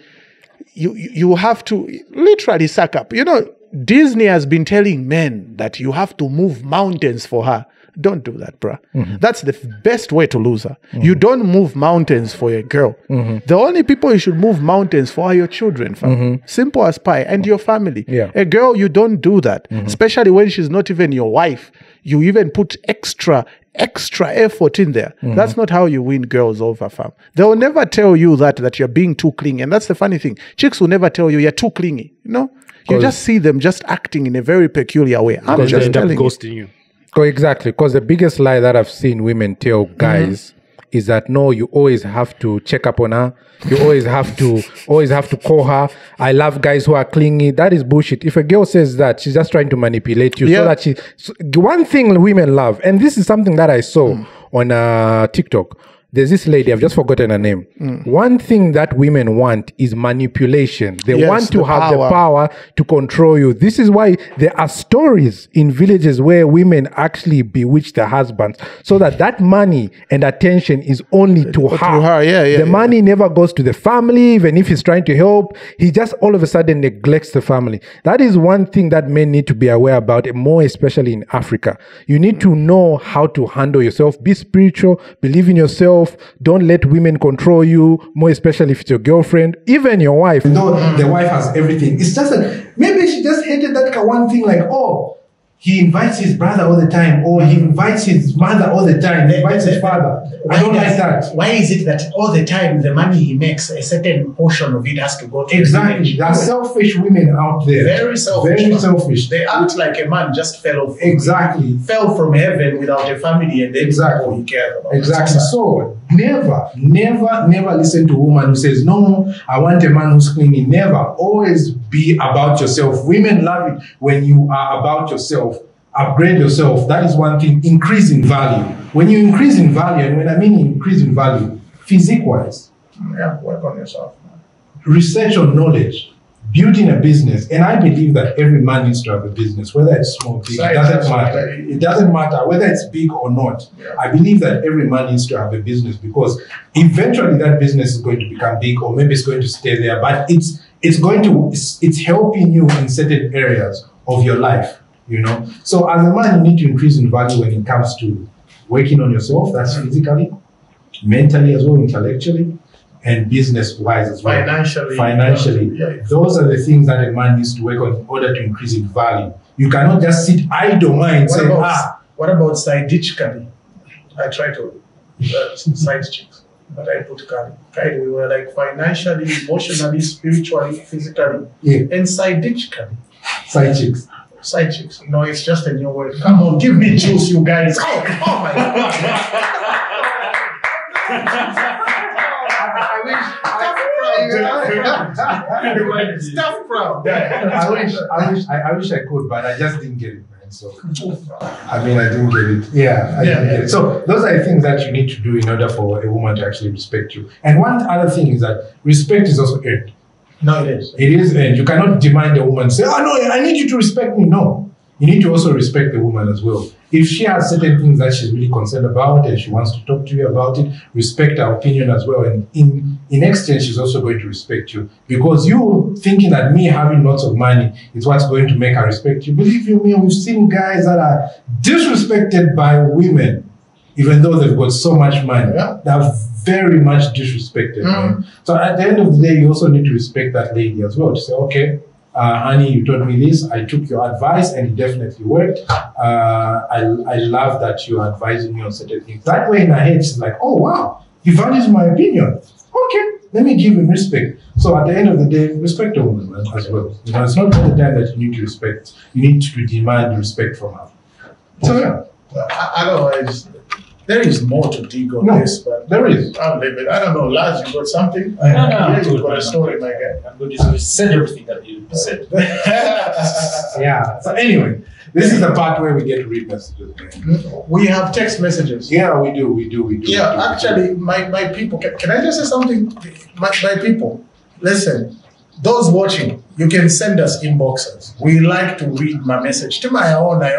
[SPEAKER 2] you have to literally suck up. You know, Disney has been telling men that you have to move mountains for her. Don't do that, bruh. That's the best way to lose her. You don't move mountains for a girl. The only people you should move mountains for are your children, fam. Simple as pie, and your family. A girl, you don't do that, especially when she's not even your wife. You even put extra effort in there. That's not how you win girls over, fam. They will never tell you that you're being too clingy. And that's the funny thing. Chicks will never tell you you're too clingy. You know? You just see them just acting in a very peculiar way. I'm just telling you.
[SPEAKER 3] Ghosting you.
[SPEAKER 1] Exactly. Because the biggest lie that I've seen women tell guys is that, no, you always have to check up on her. You always have to call her. I love guys who are clingy. That is bullshit. If a girl says that, she's just trying to manipulate you so that one thing women love, and this is something that I saw on TikTok. There's this lady, I've just forgotten her name. One thing that women want is manipulation. They want to have the power to control you. This is why there are stories in villages where women actually bewitch their husbands so that money and attention is only to her. The money never goes to the family, even if he's trying to help. He just all of a sudden neglects the family. That is one thing that men need to be aware about, more especially in Africa. You need to know how to handle yourself. Be spiritual, believe in yourself. Don't let women control you, more especially if it's your girlfriend, even your wife.
[SPEAKER 4] Though the wife has everything, it's just maybe she just hated that one thing, like, oh, he invites his brother all the time, or he invites his mother all the time, he invites his father. I don't like that.
[SPEAKER 5] Why is it that all the time the money he makes, a certain portion of it has to go to
[SPEAKER 4] exactly? There are selfish women out there.
[SPEAKER 5] Very selfish.
[SPEAKER 4] Very selfish.
[SPEAKER 5] They act like a man just fell off.
[SPEAKER 4] Exactly.
[SPEAKER 5] Fell from heaven without a family, and then
[SPEAKER 4] exactly
[SPEAKER 5] he cared about.
[SPEAKER 4] Exactly. So never listen to a woman who says, no, I want a man who's clingy. Never. Always be about yourself. Women love it when you are about yourself. Upgrade yourself. That is one thing. Increase in value. When you increase in value, and when I mean increase in value, physique-wise,
[SPEAKER 5] work on yourself.
[SPEAKER 4] Research on knowledge, building a business, and I believe that every man needs to have a business, whether it's small, big, it doesn't matter. It doesn't matter whether it's big or not. I believe that every man needs to have a business, because eventually that business is going to become big, or maybe it's going to stay there, but it's helping you in certain areas of your life. You know, so as a man, you need to increase in value when it comes to working on yourself. That's physically, mentally as well, intellectually, and business-wise as well. Financially. Those are the things that a man needs to work on in order to increase in value. You cannot just sit idle mind and say,
[SPEAKER 5] What about side ditch Kali? I try to side chicks, but I put Kali. We were like financially, emotionally, spiritually, physically, and side ditch Kali.
[SPEAKER 4] Side chicks.
[SPEAKER 5] Side chicks. No, it's just a new word. Come on, give me juice, you guys. Oh my God. Stuff proud.
[SPEAKER 4] I wish I could, but I just didn't get it, man. So, I mean, I didn't get it. Yeah, I didn't get it. So, those are the things that you need to do in order for a woman to actually respect you. And one other thing is that respect is also earned.
[SPEAKER 5] No, it is.
[SPEAKER 4] It is earned. You cannot demand a woman say, "Oh no, I need you to respect me." No. You need to also respect the woman as well. If she has certain things that she's really concerned about and she wants to talk to you about it, respect her opinion as well. And in exchange, she's also going to respect you. Because you thinking that me having lots of money is what's going to make her respect you. Believe you me, we've seen guys that are disrespected by women, even though they've got so much money.
[SPEAKER 5] Yeah.
[SPEAKER 4] They're very much disrespected. Right? So at the end of the day, you also need to respect that lady as well. To say, okay, honey, you told me this, I took your advice and it definitely worked. I love that you're advising me on certain things. That way in her head, she's like, oh wow, he values my opinion. Okay, let me give him respect. So at the end of the day, respect a woman, man, as well. You know, it's not all the time that you need to respect. You need to demand respect from her. So yeah.
[SPEAKER 5] Otherwise, there is more to dig on this, but
[SPEAKER 4] there is.
[SPEAKER 5] I'll leave it. I don't know, Laz, you got something?
[SPEAKER 6] No,
[SPEAKER 5] You got a story, my guy.
[SPEAKER 6] I'm good. You said everything that you said.
[SPEAKER 4] Yeah. So anyway, this is the part where we get to read messages. Man.
[SPEAKER 5] We have text messages.
[SPEAKER 4] Yeah, we do.
[SPEAKER 5] Yeah, actually, my people, can I just say something? My people, listen, those watching, you can send us inboxes. We like to read my message. To my own my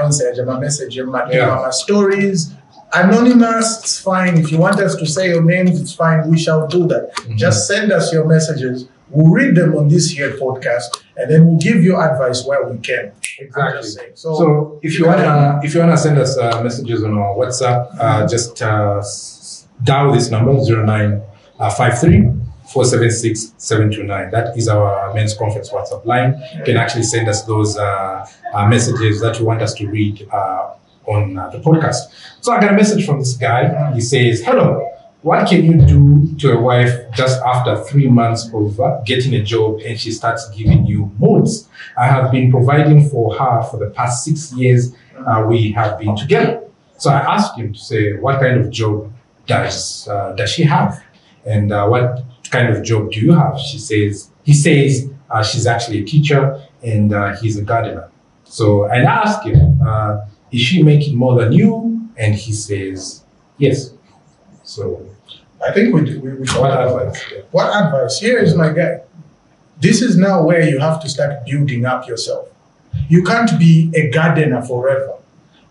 [SPEAKER 5] message, my stories. Anonymous, it's fine. If you want us to say your names, it's fine. We shall do that. Just send us your messages. We'll read them on this here podcast, and then we'll give you advice where we can.
[SPEAKER 4] Exactly. So if you wanna send us messages on our WhatsApp, just dial this number 0953 476 729. That is our men's conference WhatsApp line. You can actually send us those messages that you want us to read on the podcast. So I got a message from this guy. He says, hello, what can you do to a wife just after 3 months of getting a job and she starts giving you moods? I have been providing for her for the past 6 years we have been together. So I asked him to say, what kind of job does she have? And what kind of job do you have? He says she's actually a teacher and he's a gardener. So, and I asked him, is she making more than you? And he says, yes. So,
[SPEAKER 5] I think we
[SPEAKER 4] what advice?
[SPEAKER 5] What advice? Here is my guy. This is now where you have to start building up yourself. You can't be a gardener forever.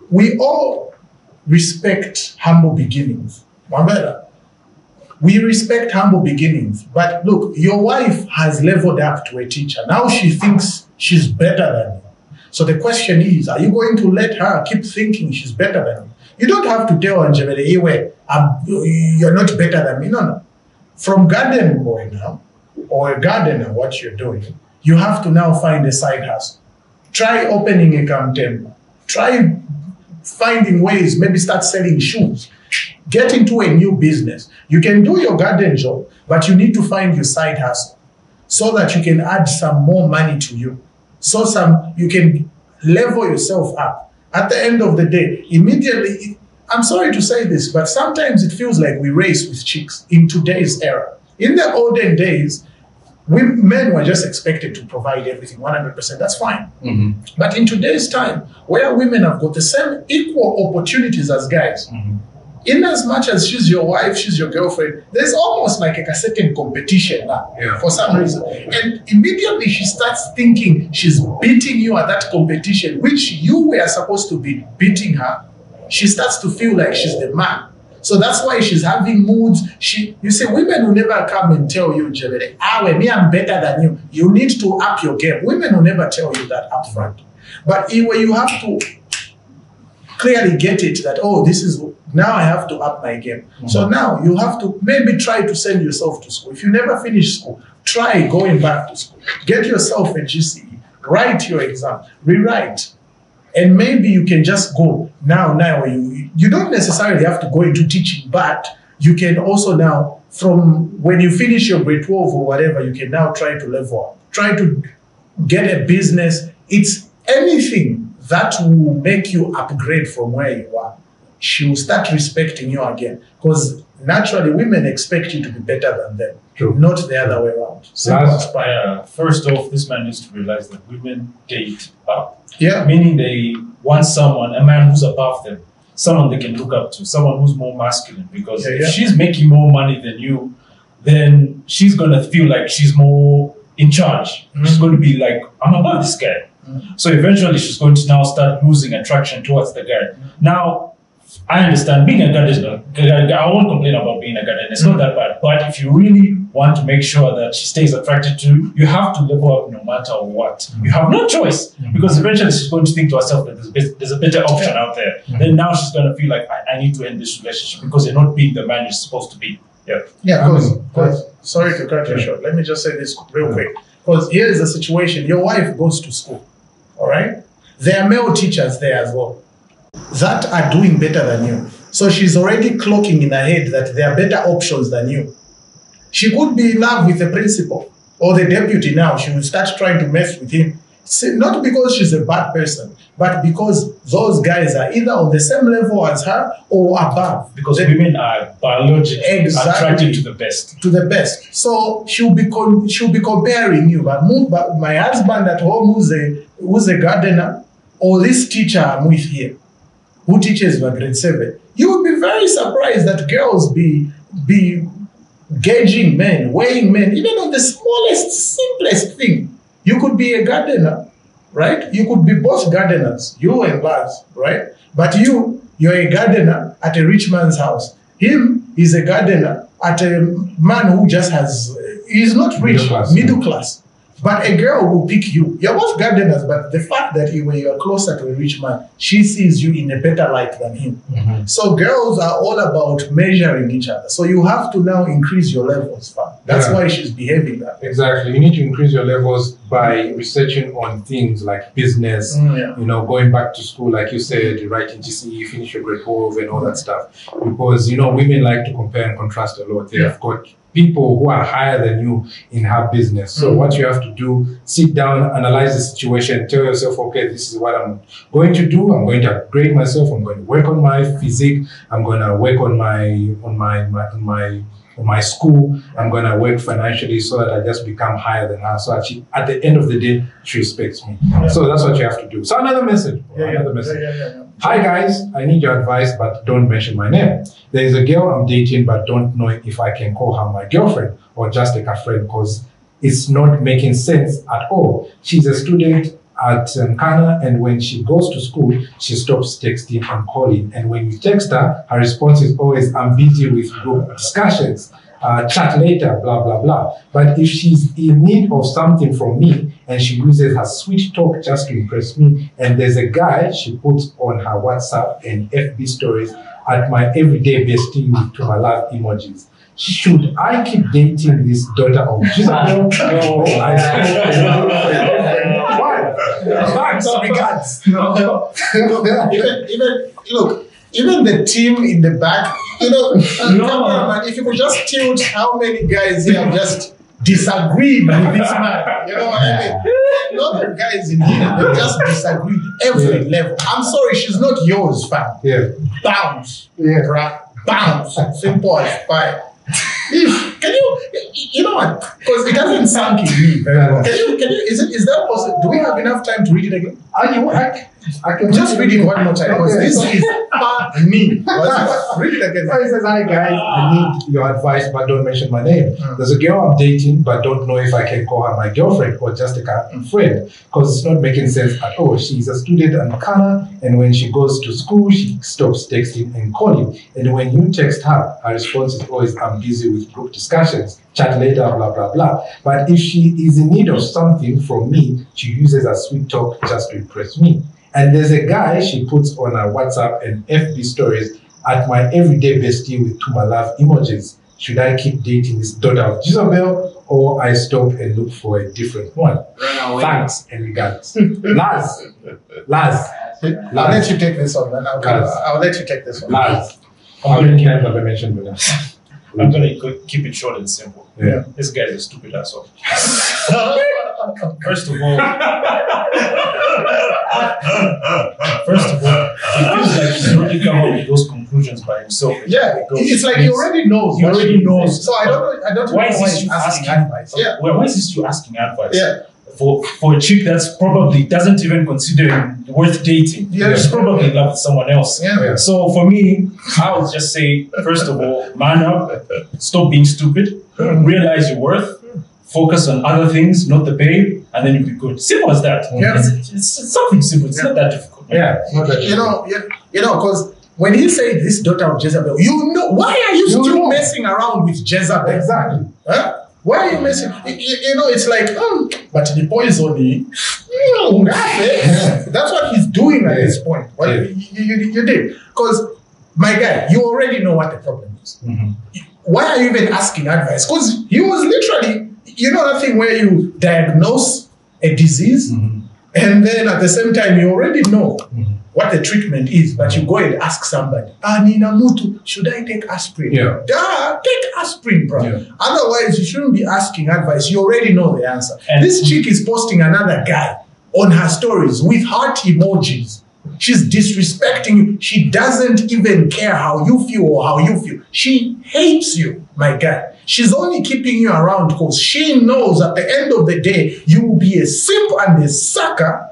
[SPEAKER 5] We all respect humble beginnings. Mambela. We respect humble beginnings. But look, your wife has leveled up to a teacher. Now she thinks she's better than you. So the question is, are you going to let her keep thinking she's better than you? You don't have to tell Anjevele, you're not better than me. No. From garden boy now, or a gardener, what you're doing, you have to now find a side hustle. Try opening a camp. Try finding ways, maybe start selling shoes. Get into a new business. You can do your garden job, but you need to find your side hustle so that you can add some more money to you. So you can level yourself up. At the end of the day, immediately, I'm sorry to say this, but sometimes it feels like we race with chicks in today's era. In the olden days, men were just expected to provide everything 100%. That's fine. But in today's time, where women have got the same equal opportunities as guys, in as much as she's your wife, she's your girlfriend, there's almost like a certain competition now for some reason. And immediately she starts thinking she's beating you at that competition, which you were supposed to be beating her. She starts to feel like she's the man. So that's why she's having moods. You see, women will never come and tell you, Jebele, me, I'm better than you. You need to up your game. Women will never tell you that up front. But where you have to clearly get it that, now I have to up my game. So now you have to maybe try to send yourself to school. If you never finish school, try going back to school. Get yourself a GCE. Write your exam. Rewrite. And maybe you can just go now you don't necessarily have to go into teaching, but you can also now, from when you finish your grade 12 or whatever, you can now try to level up. Try to get a business. It's anything that will make you upgrade from where you are. she will start respecting you again. Because naturally, women expect you to be better than them.
[SPEAKER 4] True.
[SPEAKER 5] Not the other way around.
[SPEAKER 6] First off, this man needs to realize that women date up.
[SPEAKER 5] Yeah.
[SPEAKER 6] Meaning they want someone, a man who's above them, someone they can look up to, someone who's more masculine. Because if she's making more money than you, then she's going to feel like she's more in charge. She's going to be like, I'm above this guy. So eventually she's going to now start losing attraction towards the guy. Now, I understand being a gardener, I won't complain about being a gardener, it's not that bad. But if you really want to make sure that she stays attracted to you, you have to level up no matter what. You have no choice, because eventually she's going to think to herself that there's a better option out there. Then now she's going to feel like, I need to end this relationship because you're not being the man you're supposed to be.
[SPEAKER 5] Because sorry to cut you short. Let me just say this real quick. Because here is the situation. Your wife goes to school, all right? There are male teachers there as well that are doing better than you. So she's already clocking in her head that there are better options than you. She could be in love with the principal or the deputy now. She will start trying to mess with him. Not because she's a bad person, but because those guys are either on the same level as her or above.
[SPEAKER 6] Because women are biologically attracted to the best.
[SPEAKER 5] To the best. So she'll be comparing you. But my husband at home who's a gardener, or this teacher I'm with here, who teaches my grade 7, you would be very surprised that girls be gauging men, weighing men, even on the smallest, simplest thing. You could be a gardener, right? You could be both gardeners, you and Lars, right? But you're a gardener at a rich man's house. Him is a gardener at a man who just he's not rich, middle class. But a girl will pick you. You're both gardeners, but the fact that when you are closer to a rich man, she sees you in a better light than him. So girls are all about measuring each other. So you have to now increase your levels, fam. That's why she's behaving that way.
[SPEAKER 4] Exactly. You need to increase your levels by researching on things like business, going back to school, like you said, writing GCE, finish your grade 12 and all that stuff. Because, women like to compare and contrast a lot. They've got people who are higher than you in her business. So what you have to do, sit down, analyze the situation, tell yourself, okay, this is what I'm going to do. I'm going to upgrade myself. I'm going to work on my physique. I'm going to work on my school. I'm going to work financially so that I just become higher than her. So at the end of the day, she respects me. So that's what you have to do. So another message. Hi guys, I need your advice, but don't mention my name. There is a girl I'm dating, but don't know if I can call her my girlfriend or just like a friend, because it's not making sense at all. She's a student at Ghana, and when she goes to school, she stops texting and calling. And when you text her, her response is always, I'm busy with group discussions, chat later, blah, blah, blah. But if she's in need of something from me and she uses her sweet talk just to impress me, and there's a guy she puts on her WhatsApp and FB stories at my everyday bestie with to my love emojis, should I keep dating this daughter of Jezebel?
[SPEAKER 5] Regards. Even the team in the back, cameraman, if you could just tilt how many guys here have just disagreed with this man. You know what I mean? A lot of guys in here, they just disagreed every level. I'm sorry, she's not yours, fam. Bounce. Bounce. Simple as pie. Can you know what? Because it hasn't sunk in me very well. Can you, is that possible? Do we have enough time to read it again? I can just read it one more time, because this is me. Read it again.
[SPEAKER 4] So it says, hi guys, I need your advice, but don't mention my name. There's a girl I'm dating, but don't know if I can call her my girlfriend or just a friend, because it's not making sense at all. She's a student at Ghana, and when she goes to school, she stops texting and calling. And when you text her, her response is always, I'm busy with group discussions, chat later, blah, blah, blah. But if she is in need of something from me, she uses a sweet talk just to impress me. And there's a guy she puts on her WhatsApp and FB stories at my everyday bestie with to my love emojis. Should I keep dating this daughter of Jezebel, or I stop and look for a different one? Thanks and regards. Laz.
[SPEAKER 5] I'll let you take this one, man. I'll let you take this one.
[SPEAKER 4] Laz. How many times have I mentioned with that?
[SPEAKER 6] I'm going to keep it short and simple. This guy is a stupid asshole. First of all, feels like he's already come up with those conclusions by himself.
[SPEAKER 5] Yeah, it's like he already knows.
[SPEAKER 6] He already knows.
[SPEAKER 5] So I don't know
[SPEAKER 6] why is this you
[SPEAKER 5] asking
[SPEAKER 6] asking
[SPEAKER 5] advice. Yeah.
[SPEAKER 6] Well, why is this you asking advice?
[SPEAKER 5] Yeah.
[SPEAKER 6] For a chick that's probably doesn't even consider him worth dating.
[SPEAKER 5] Yeah.
[SPEAKER 6] She's probably in love with someone else.
[SPEAKER 5] Yeah.
[SPEAKER 6] So for me, I would just say, first of all, man up, stop being stupid, realize your worth, focus on other things, not the babe, and then you'll be good. Simple as that.
[SPEAKER 5] Yeah.
[SPEAKER 6] It's something simple. It's not that difficult.
[SPEAKER 1] Yeah.
[SPEAKER 5] You know, because when he said this daughter of Jezebel, you know, why are you still messing around with Jezebel?
[SPEAKER 1] Exactly.
[SPEAKER 5] Huh? Why are you messing? You know, it's like, but the poison, that's what he's doing at this point. Well, you did. Because, my guy, you already know what the problem is.
[SPEAKER 1] Mm-hmm.
[SPEAKER 5] Why are you even asking advice? Because he was literally, you know, that thing where you diagnose a disease, and then at the same time, you already know what the treatment is, but you go and ask somebody, Nina Mutu, should I take aspirin?
[SPEAKER 1] Yeah.
[SPEAKER 5] Duh, take aspirin, bro.
[SPEAKER 1] Yeah.
[SPEAKER 5] Otherwise, you shouldn't be asking advice. You already know the answer.
[SPEAKER 6] And
[SPEAKER 5] this chick is posting another guy on her stories with heart emojis. She's disrespecting you. She doesn't even care how you feel or how you feel. She hates you, my guy. She's only keeping you around because she knows at the end of the day, you will be a simp and a sucker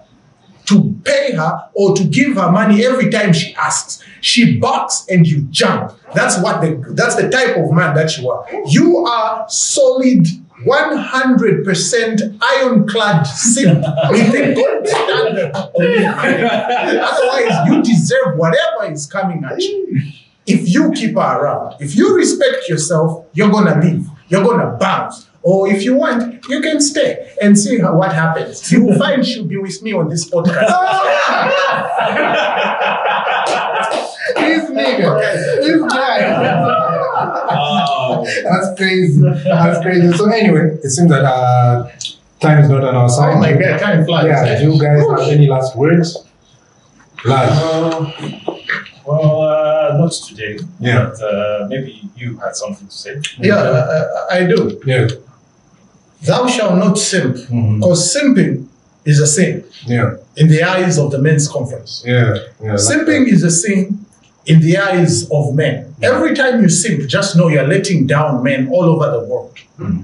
[SPEAKER 5] to pay her or to give her money every time she asks. She barks and you jump. That's the type of man that you are. You are solid 100% ironclad simp with a good standard. Otherwise, you deserve whatever is coming at you. If you keep her around, if you respect yourself, you're gonna leave. You're gonna bounce. Or if you want, you can stay and see what happens. You will find she'll be with me on this podcast.
[SPEAKER 1] This nigga, this guy. That's crazy. That's crazy. So anyway, it seems that time is not on our side.
[SPEAKER 5] Oh my God, time flies.
[SPEAKER 1] Yeah, do you guys have any last words?
[SPEAKER 6] Well, not today.
[SPEAKER 1] Yeah.
[SPEAKER 6] But maybe you had something to say.
[SPEAKER 5] Yeah, I do.
[SPEAKER 1] Yeah.
[SPEAKER 5] Thou shalt not simp, because simping is a sin
[SPEAKER 1] Yeah.
[SPEAKER 5] in the eyes of the men's conference.
[SPEAKER 1] Yeah. Yeah.
[SPEAKER 5] Simping is a sin in the eyes of men. Every time you simp, just know you're letting down men all over the world.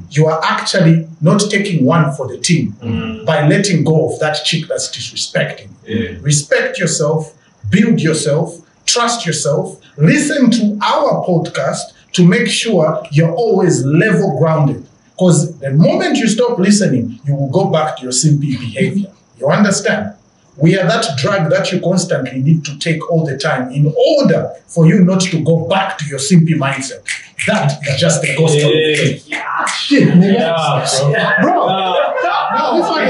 [SPEAKER 5] You are actually not taking one for the team by letting go of that chick that's disrespecting. Respect yourself, build yourself, trust yourself, listen to our podcast to make sure you're always level grounded. Because the moment you stop listening, you will go back to your simpy behavior. You understand? We are that drug that you constantly need to take all the time in order for you not to go back to your simpy mindset. That is just the ghost of the
[SPEAKER 1] Shit, nigga.
[SPEAKER 5] bro.
[SPEAKER 1] No, this one I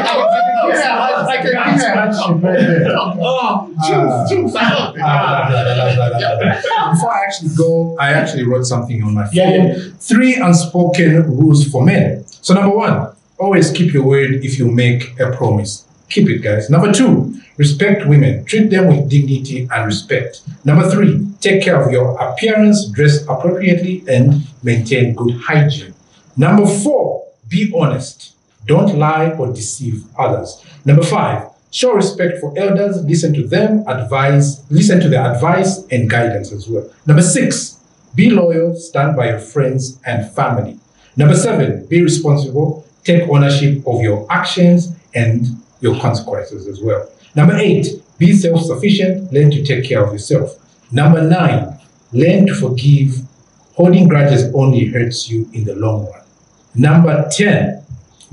[SPEAKER 1] Before I actually go, I actually wrote something on my phone. 3 unspoken rules for men. So number 1, always keep your word if you make a promise. Keep it, guys. Number 2, respect women. Treat them with dignity and respect. Number 3, take care of your appearance, dress appropriately, and maintain good hygiene. Number 4, be honest. Don't lie or deceive others. Number 5, show respect for elders. Listen to them, listen to their advice and guidance as well. Number 6, be loyal. Stand by your friends and family. Number 7, be responsible. Take ownership of your actions and your consequences as well. Number 8, be self-sufficient. Learn to take care of yourself. Number 9, learn to forgive. Holding grudges only hurts you in the long run. Number 10,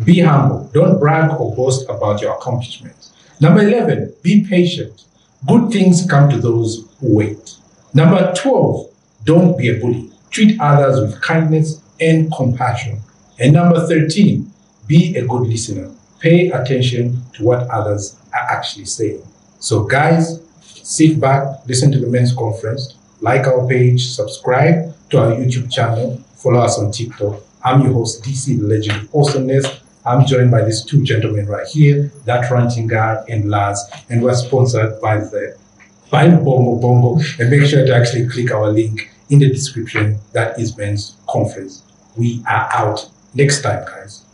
[SPEAKER 1] be humble. Don't brag or boast about your accomplishments. Number 11, be patient. Good things come to those who wait. Number 12, don't be a bully. Treat others with kindness and compassion. And number 13, be a good listener. Pay attention to what others are actually saying. So guys, sit back, listen to the men's conference, like our page, subscribe to our YouTube channel, follow us on TikTok. I'm your host, DC, the Legend of Awesomeness. I'm joined by these 2 gentlemen right here, that ranting guy and Lars, and we're sponsored by bongobongo. And make sure to actually click our link in the description. That is men's conference. We are out. Next time, guys.